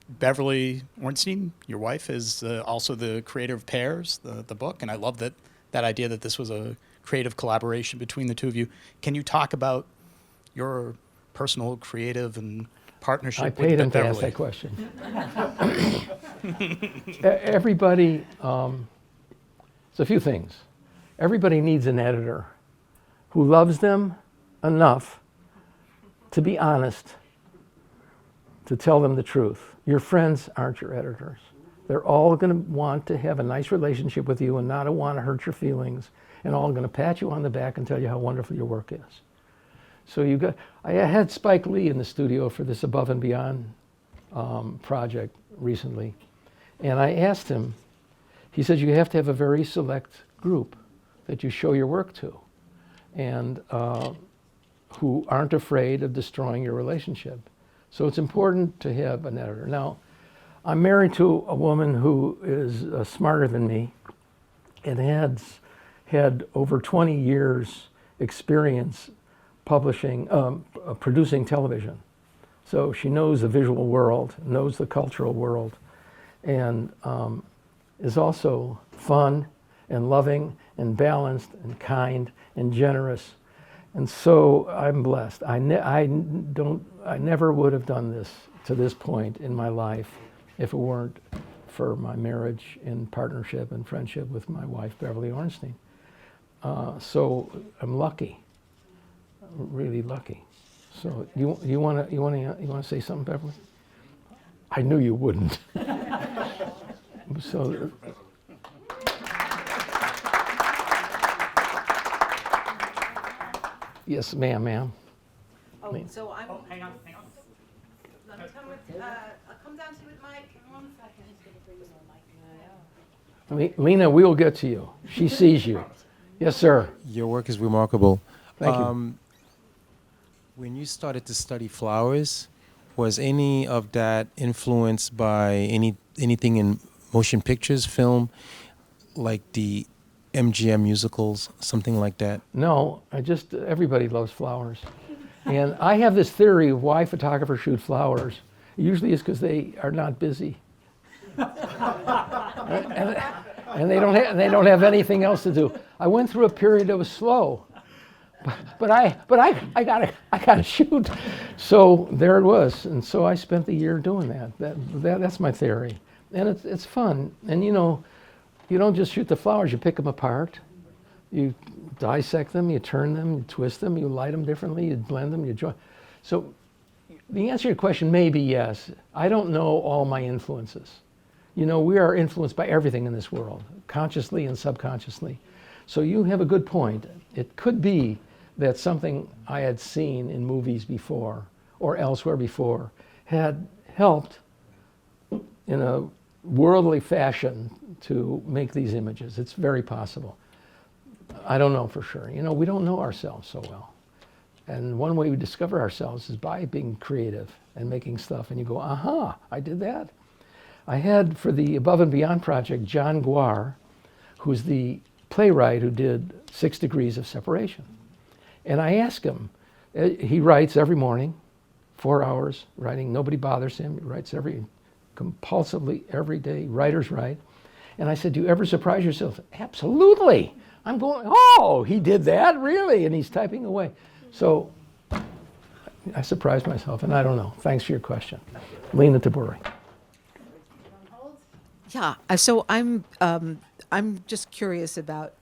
Speaker 7: Beverly Ornstein, your wife, is also the creator of Pairs, the book, and I love that idea that this was a creative collaboration between the two of you. Can you talk about your personal creative and partnership
Speaker 2: I
Speaker 7: with
Speaker 2: paid him to
Speaker 7: Beverly?
Speaker 2: ask that question. Everybody, it's a few things. Everybody needs an editor who loves them enough to be honest, to tell them the truth. Your friends aren't your editors. They're all going to want to have a nice relationship with you and not want to hurt your feelings, and all going to pat you on the back and tell you how wonderful your work is. So I had Spike Lee in the studio for this Above and Beyond project recently, and I asked him, he said, you have to have a very select group that you show your work to, and who aren't afraid of destroying your relationship. So it's important to have an editor. Now, I'm married to a woman who is smarter than me and has had over 20 years experience producing television. So she knows the visual world, knows the cultural world, and is also fun and loving and balanced and kind and generous. And so I'm blessed. I never would have done this to this point in my life if it weren't for my marriage and partnership and friendship with my wife, Beverly Ornstein. So I'm lucky, really lucky. So you want to say something, Beverly? I knew you wouldn't. So. Yes, ma'am.
Speaker 1: Oh,
Speaker 2: Me.
Speaker 1: so I'm.
Speaker 7: Oh, hang on.
Speaker 1: Let me come with. I'll come down to you with Mike in 1 second.
Speaker 2: Lena, we will get to you. She sees you. Yes, sir.
Speaker 8: Your work is remarkable.
Speaker 2: Thank you.
Speaker 8: When you started to study flowers, was any of that influenced by anything in motion pictures, film, like the MGM musicals, something like that?
Speaker 2: No, everybody loves flowers. And I have this theory of why photographers shoot flowers. It usually is because they are not busy. and they don't have anything else to do. I went through a period that was slow. But I gotta shoot. So there it was. And so I spent the year doing that. That's my theory. And it's fun. And you don't just shoot the flowers, you pick them apart. You dissect them, you turn them, you twist them, you light them differently, you blend them, you join. So the answer to your question may be yes. I don't know all my influences. We are influenced by everything in this world, consciously and subconsciously. So you have a good point. It could be that something I had seen in movies before or elsewhere before had helped in a worldly fashion to make these images. It's very possible. I don't know for sure. We don't know ourselves so well. And one way we discover ourselves is by being creative and making stuff. And you go, aha, I did that. I had, for the Above and Beyond project, John Guar, who's the playwright who did 6 Degrees of Separation. And I asked him, he writes every morning, 4 hours writing, nobody bothers him, he writes compulsively every day, writers write. And I said, do you ever surprise yourself? Absolutely. I'm going, oh, he did that, really? And he's typing away. So I surprised myself, and I don't know. Thanks for your question. Lena Tabori.
Speaker 9: Yeah, so I'm just curious about,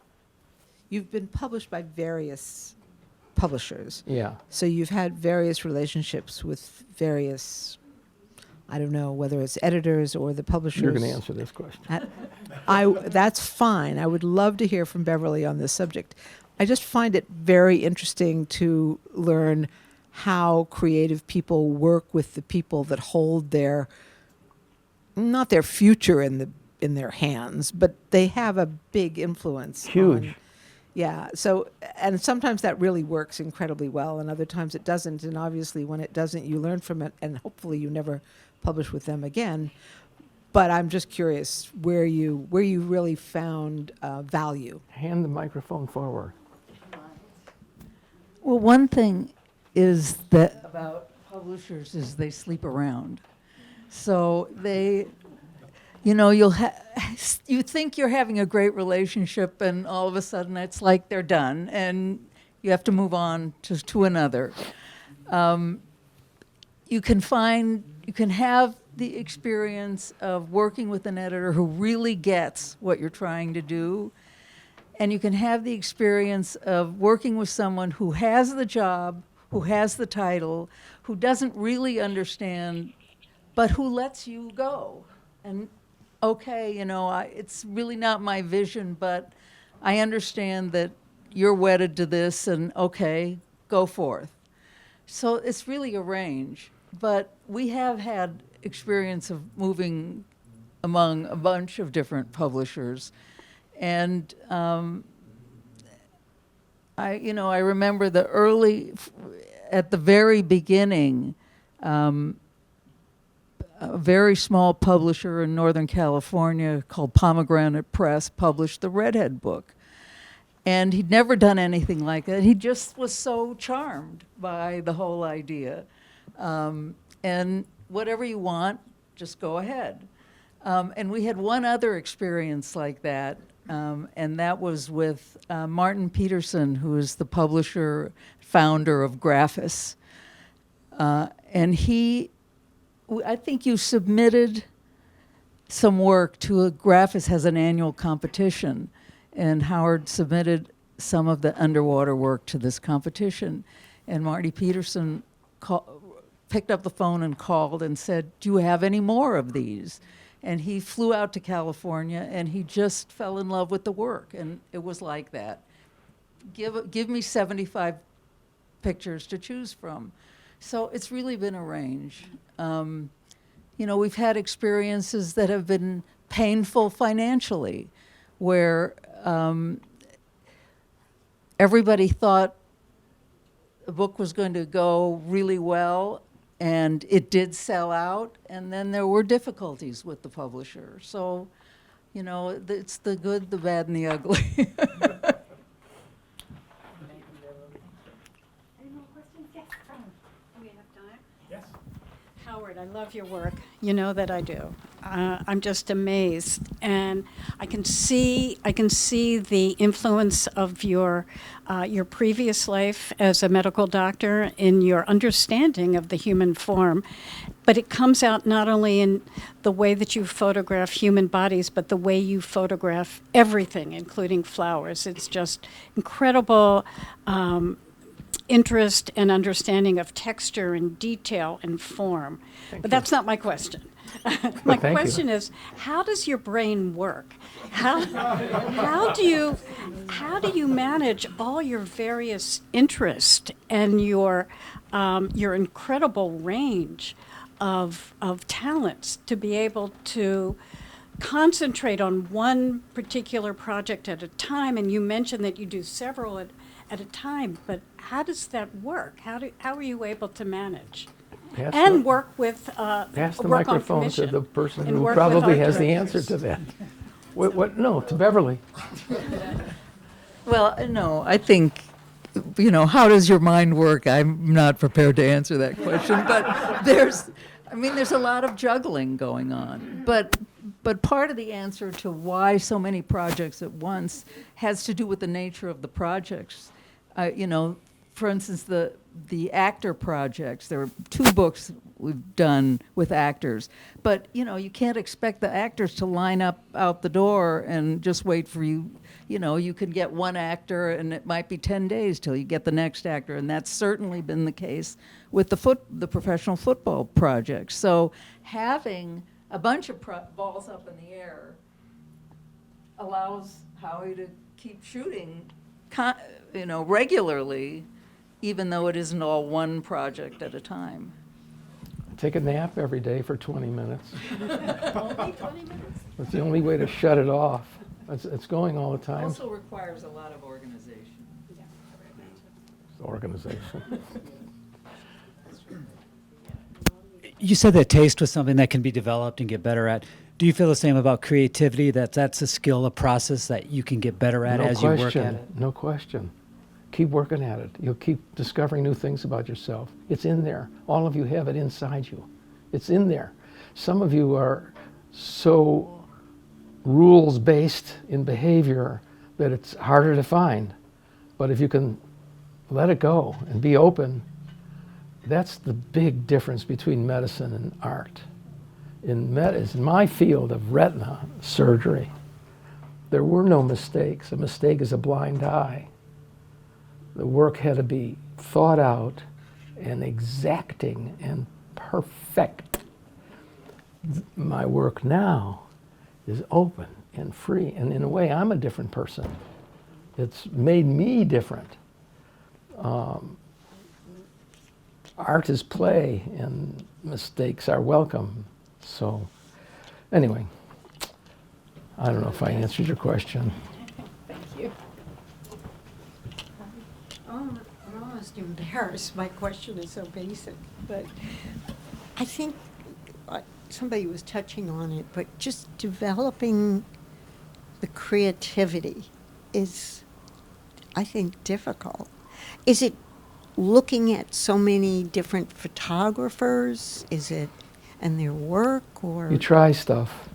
Speaker 9: you've been published by various publishers.
Speaker 2: Yeah.
Speaker 9: So you've had various relationships with various, I don't know whether it's editors or the publishers.
Speaker 2: You're going to answer this question.
Speaker 9: That's fine. I would love to hear from Beverly on this subject. I just find it very interesting to learn how creative people work with the people that hold their, not their future in their hands, but they have a big influence.
Speaker 2: Huge.
Speaker 9: Yeah. So, and sometimes that really works incredibly well, and other times it doesn't. And obviously, when it doesn't, you learn from it, and hopefully, you never publish with them again. But I'm just curious where you really found value.
Speaker 2: Hand the microphone forward.
Speaker 10: Well, one thing is that about publishers is they sleep around. So they, you know, you think you're having a great relationship, and all of a sudden it's like they're done, and you have to move on to another. You can have the experience of working with an editor who really gets what you're trying to do, and you can have the experience of working with someone who has the job, who has the title, who doesn't really understand, but who lets you go. And okay, you know, it's really not my vision, but I understand that you're wedded to this, and okay, go forth. So it's really a range. But we have had experience of moving among a bunch of different publishers. And I remember at the very beginning, a very small publisher in Northern California called Pomegranate Press published the Redhead book. And he'd never done anything like that. He just was so charmed by the whole idea. And whatever you want, just go ahead. And we had one other experience like that, and that was with Martin Peterson, who is the publisher, founder of Graphis. And I think you submitted some work to Graphis has an annual competition, and Howard submitted some of the underwater work to this competition. And Marty Peterson picked up the phone and called and said, "Do you have any more of these?" And he flew out to California, and he just fell in love with the work. And it was like that. Give me 75 pictures to choose from. So it's really been a range. We've had experiences that have been painful financially, where everybody thought the book was going to go really well, and it did sell out, and then there were difficulties with the publisher. So, it's the good, the bad, and the ugly.
Speaker 4: Any more questions? Yes. Do we have time?
Speaker 3: Yes.
Speaker 4: Howard, I love your work. You know that I do. I'm just amazed, and I can see the influence of your previous life as a medical doctor in your understanding of the human form. But it comes out not only in the way that you photograph human bodies, but the way you photograph everything, including flowers. It's just incredible interest and understanding of texture and detail and form. But that's not my question. My question is, how does your brain work? How do you manage all your various interests and your incredible range of talents to be able to concentrate on one particular project at a time? And you mentioned that you do several at a time, but how does that work? How are you able to manage? Work with
Speaker 2: Pass the
Speaker 4: work on
Speaker 2: microphone to
Speaker 4: commission
Speaker 2: the person
Speaker 4: and
Speaker 2: who
Speaker 4: work with
Speaker 2: probably
Speaker 4: art
Speaker 2: has the
Speaker 4: directors.
Speaker 2: answer to that. No, to Beverly.
Speaker 10: Well, no, I think, how does your mind work? I'm not prepared to answer that question, but there's a lot of juggling going on. But part of the answer to why so many projects at once has to do with the nature of the projects. For instance, the actor projects, there are 2 books we've done with actors. But, you can't expect the actors to line up out the door and just wait for you. You can get one actor, and it might be 10 days till you get the next actor. And that's certainly been the case with the professional football projects. So having a bunch of balls up in the air allows Howie to keep shooting regularly, even though it isn't all one project at a time.
Speaker 2: Take a nap every day for 20 minutes. That's the only way to shut it off. It's going all the time.
Speaker 10: Also requires a lot of organization.
Speaker 2: Organization.
Speaker 11: You said that taste was something that can be developed and get better at. Do you feel the same about creativity, that that's a skill, a process that you can get better at as you work at it?
Speaker 2: No question. Keep working at it. You'll keep discovering new things about yourself. It's in there. All of you have it inside you. It's in there. Some of you are so rules-based in behavior that it's harder to find. But if you can let it go and be open, that's the big difference between medicine and art. In my field of retina surgery, there were no mistakes. A mistake is a blind eye. The work had to be thought out and exacting and perfect. My work now is open and free, and in a way, I'm a different person. It's made me different. Art is play, and mistakes are welcome. So, anyway, I don't know if I answered your question.
Speaker 4: Thank you. I'm almost embarrassed. My question is so basic, but
Speaker 12: I think somebody was touching on it, but just developing the creativity is, I think, difficult. Is it looking at so many different photographers? Is it and their work, or
Speaker 2: you try stuff?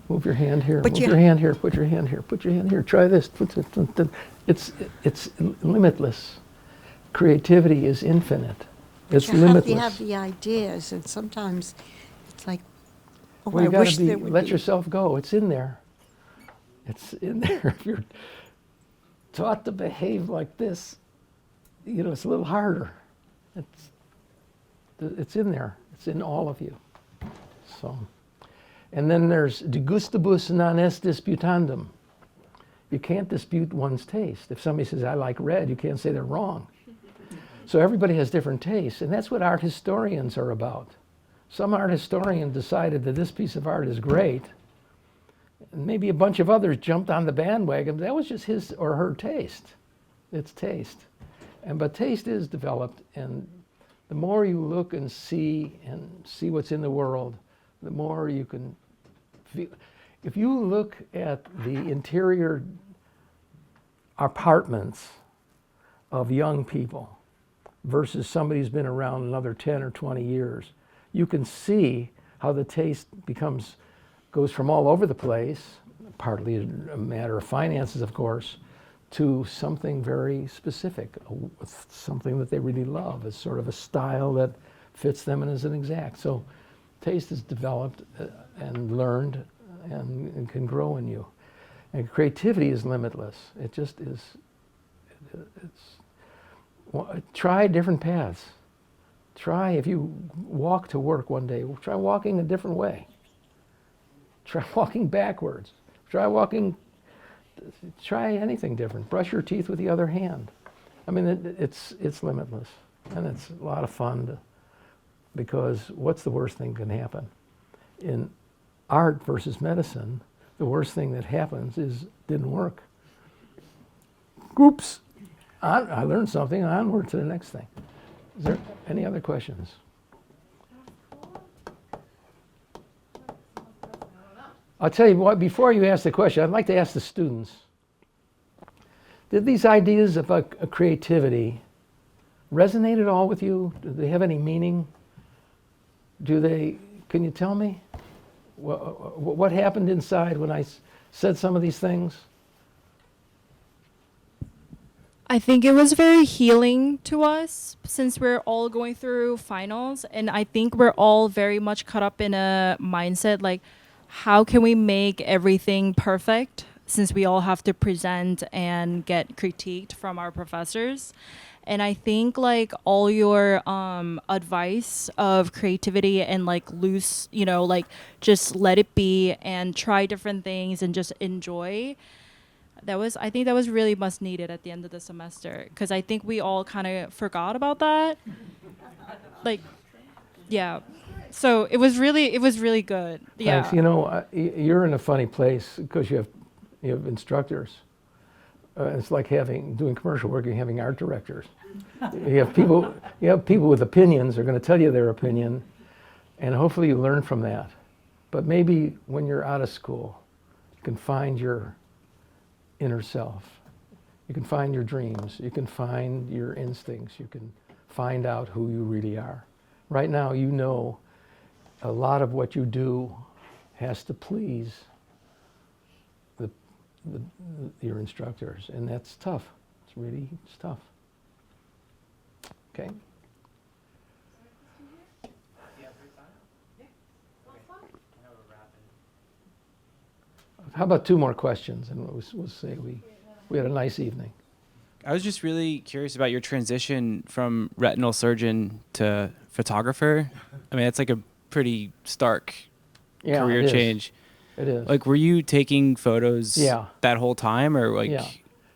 Speaker 2: Move your hand here.
Speaker 12: But
Speaker 2: move your hand here. Put your hand here. Put your hand here. Try this. It's limitless. Creativity is infinite. It's limitless.
Speaker 12: You have the ideas, and sometimes it's like, oh,
Speaker 2: Well,
Speaker 12: I
Speaker 2: you gotta
Speaker 12: wish there would
Speaker 2: let
Speaker 12: be.
Speaker 2: yourself go. It's in there. It's in there. If you're taught to behave like this, it's a little harder. It's in there. It's in all of you. So, and then there's de gustibus non est disputandum. You can't dispute one's taste. If somebody says, I like red, you can't say they're wrong. So everybody has different tastes, and that's what art historians are about. Some art historian decided that this piece of art is great, and maybe a bunch of others jumped on the bandwagon, but that was just his or her taste. It's taste. But taste is developed, and the more you look and see what's in the world, the more you can feel. If you look at the interior apartments of young people versus somebody who's been around another 10 or 20 years, you can see how the taste goes from all over the place, partly a matter of finances, of course, to something very specific, something that they really love. It's sort of a style that fits them and is an exact. So taste is developed and learned and can grow in you. And creativity is limitless. It just is. Try different paths. Try, if you walk to work one day, try walking a different way. Try walking backwards. Try anything different. Brush your teeth with the other hand. I mean, it's limitless, and it's a lot of fun because what's the worst thing that can happen? In art versus medicine, the worst thing that happens is didn't work. Oops, I learned something, onward to the next thing. Is there any other questions? I'll tell you what, before you ask the question, I'd like to ask the students, did these ideas about creativity resonate at all with you? Do they have any meaning? Can you tell me what happened inside when I said some of these things?
Speaker 13: I think it was very healing to us since we're all going through finals, and I think we're all very much caught up in a mindset like, how can we make everything perfect since we all have to present and get critiqued from our professors? And I think like all your advice of creativity and like loose, like just let it be and try different things and just enjoy I think that was really much needed at the end of the semester, because I think we all kind of forgot about that. Like, yeah. So it was really good. Yeah.
Speaker 2: Thanks. You know, you're in a funny place because you have instructors. It's like doing commercial work. You're having art directors. You have people with opinions. They're going to tell you their opinion, and hopefully you learn from that. But maybe when you're out of school, you can find your inner self. You can find your dreams. You can find your instincts. You can find out who you really are. Right now, you know a lot of what you do has to please your instructors, and that's tough. It's tough. Okay. How about 2 more questions, and we'll say we had a nice evening.
Speaker 14: I was just really curious about your transition from retinal surgeon to photographer. I mean, it's like a pretty stark career change.
Speaker 2: It is.
Speaker 14: Like, were you taking photos that whole time, or like,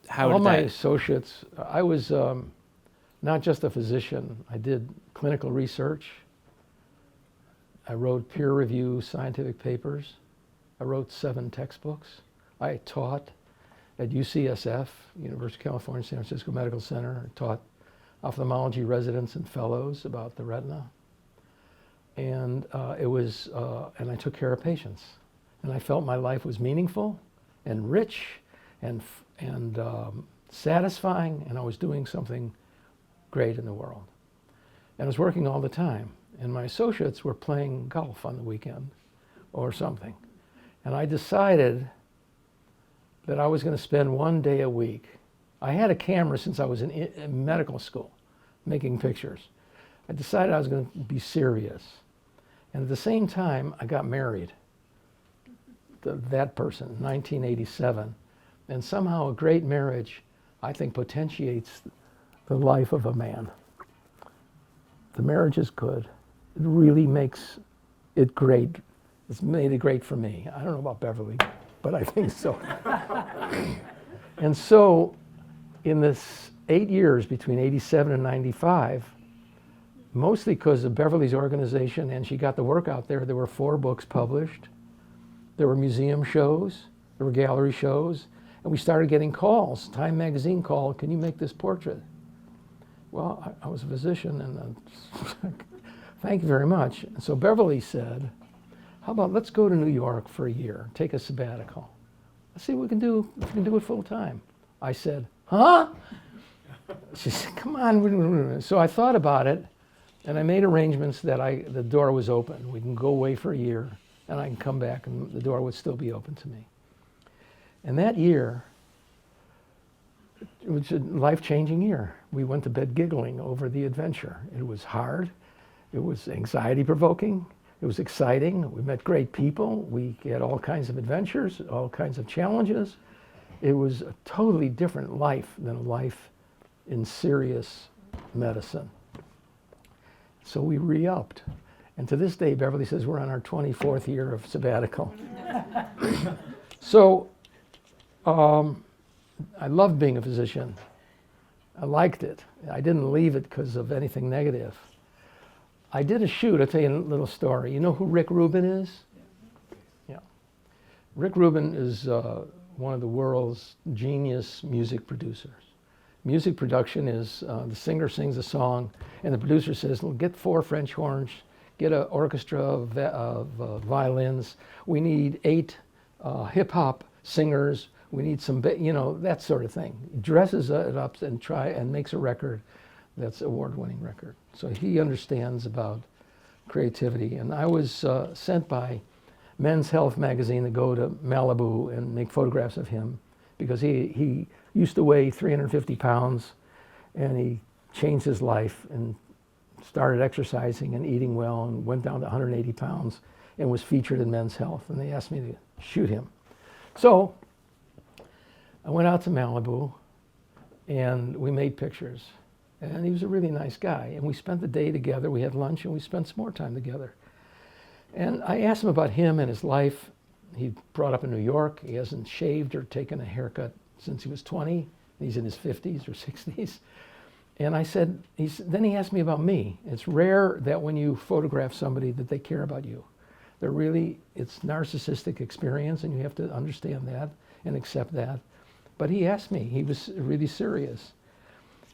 Speaker 14: how
Speaker 2: all
Speaker 14: did
Speaker 2: my
Speaker 14: that?
Speaker 2: associates, I was not just a physician. I did clinical research. I wrote peer review scientific papers. I wrote 7 textbooks. I taught at UCSF, University of California, San Francisco Medical Center. I taught ophthalmology residents and fellows about the retina. And and I took care of patients. And I felt my life was meaningful and rich and satisfying, and I was doing something great in the world. And I was working all the time. And my associates were playing golf on the weekend or something. And I decided that I was going to spend 1 day a week. I had a camera since I was in medical school, making pictures. I decided I was going to be serious. And at the same time, I got married to that person, 1987. And somehow a great marriage, I think, potentiates the life of a man. The marriage is good. It really makes it great. It's made it great for me. I don't know about Beverly, but I think so. And so in this 8 years between 87 and 95, mostly because of Beverly's organization, and she got the work out there were 4 books published. There were museum shows, there were gallery shows, and we started getting calls. Time magazine called, "Can you make this portrait?" Well, I was a physician, and thank you very much. And so Beverly said, "How about let's go to New York for a year, take a sabbatical. Let's see what we can do, if we can do it full time." I said, "Huh?" She said, "Come on." So I thought about it, and I made arrangements that the door was open. We can go away for a year, and I can come back, and the door would still be open to me. And that year, it was a life-changing year. We went to bed giggling over the adventure. It was hard. It was anxiety-provoking. It was exciting. We met great people. We had all kinds of adventures, all kinds of challenges. It was a totally different life than a life in serious medicine. So we re-upped. And to this day, Beverly says we're on our 24th year of sabbatical. So I loved being a physician. I liked it. I didn't leave it because of anything negative. I did a shoot. I'll tell you a little story. You know who Rick Rubin is? Yeah. Rick Rubin is one of the world's genius music producers. Music production is the singer sings a song, and the producer says, "Well, get 4 French horns, get an orchestra of violins. We need 8 hip-hop singers. We need some, that sort of thing." He dresses it up and makes a record that's an award-winning record. So he understands about creativity. And I was sent by Men's Health magazine to go to Malibu and make photographs of him because he used to weigh 350 pounds, and he changed his life and started exercising and eating well and went down to 180 pounds and was featured in Men's Health. And they asked me to shoot him. So I went out to Malibu, and we made pictures. And he was a really nice guy. And we spent the day together. We had lunch, and we spent some more time together. And I asked him about him and his life. He brought up in New York. He hasn't shaved or taken a haircut since he was 20. He's in his 50s or 60s. And I said, then he asked me about me. It's rare that when you photograph somebody that they care about you. It's narcissistic experience, and you have to understand that and accept that. But he asked me, he was really serious.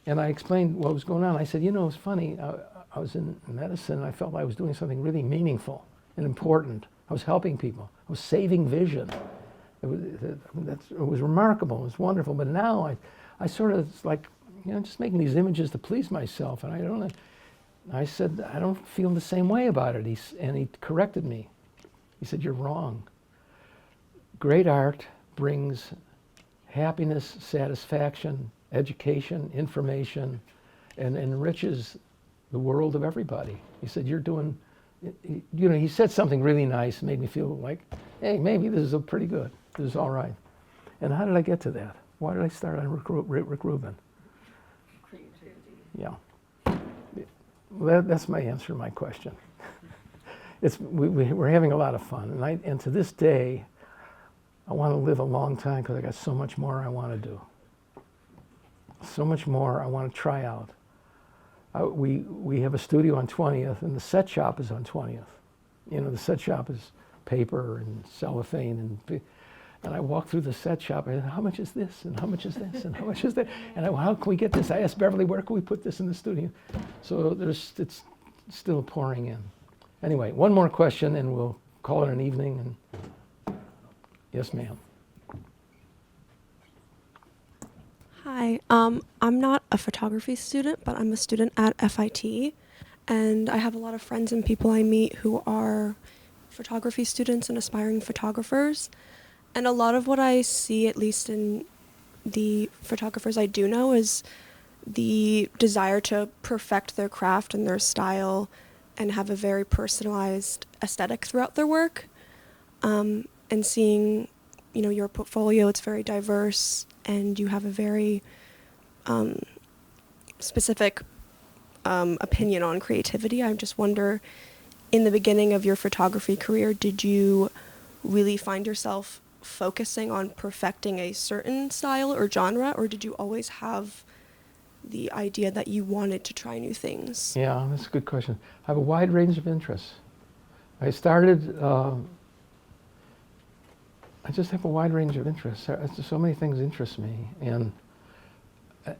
Speaker 2: And I explained what was going on. I said, it's funny, I was in medicine, and I felt I was doing something really meaningful and important. I was helping people. I was saving vision. It was remarkable, it was wonderful. But now I sort of, it's like, just making these images to please myself. And I said, I don't feel the same way about it. And he corrected me. He said, you're wrong. Great art brings happiness, satisfaction, education, information, and enriches the world of everybody. He said, he said something really nice, made me feel like, hey, maybe this is pretty good. This is all right. And how did I get to that? Why did I start on Rick Rubin? Creativity. Yeah. Well, that's my answer to my question. We're having a lot of fun. And to this day, I want to live a long time because I got so much more I want to do. So much more I want to try out. We have a studio on 20th, and the set shop is on 20th. The set shop is paper and cellophane, and I walk through the set shop, and how much is this, and how much is this, and how much is that? And how can we get this? I asked Beverly, where can we put this in the studio? So it's still pouring in. Anyway, one more question, and we'll call it an evening. And yes, ma'am.
Speaker 15: Hi, I'm not a photography student, but I'm a student at FIT, and I have a lot of friends and people I meet who are photography students and aspiring photographers, and a lot of what I see, at least in the photographers I do know, is the desire to perfect their craft and their style and have a very personalized aesthetic throughout their work, and seeing your portfolio, it's very diverse, and you have a very specific opinion on creativity. I just wonder, in the beginning of your photography career, did you really find yourself focusing on perfecting a certain style or genre, or did you always have the idea that you wanted to try new things?
Speaker 2: Yeah, that's a good question. I have a wide range of interests. I started, I just have a wide range of interests. So many things interest me, and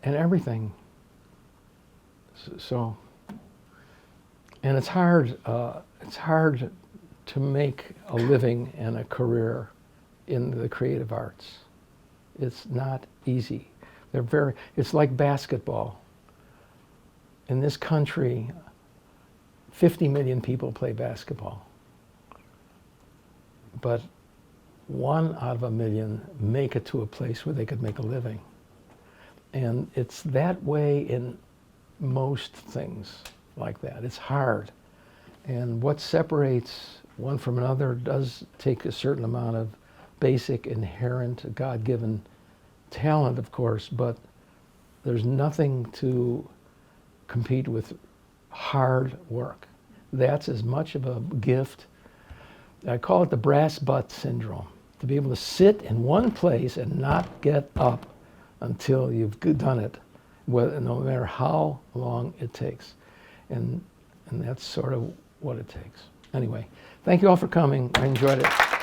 Speaker 2: everything. So, and it's hard to make a living and a career in the creative arts. It's not easy. It's like basketball. In this country, 50 million people play basketball. But 1 out of a million make it to a place where they could make a living. And it's that way in most things like that. It's hard. And what separates one from another does take a certain amount of basic, inherent, God-given talent, of course, but there's nothing to compete with hard work. That's as much of a gift. I call it the brass butt syndrome. To be able to sit in one place and not get up until you've done it, no matter how long it takes. And that's sort of what it takes. Anyway, thank you all for coming. I enjoyed it.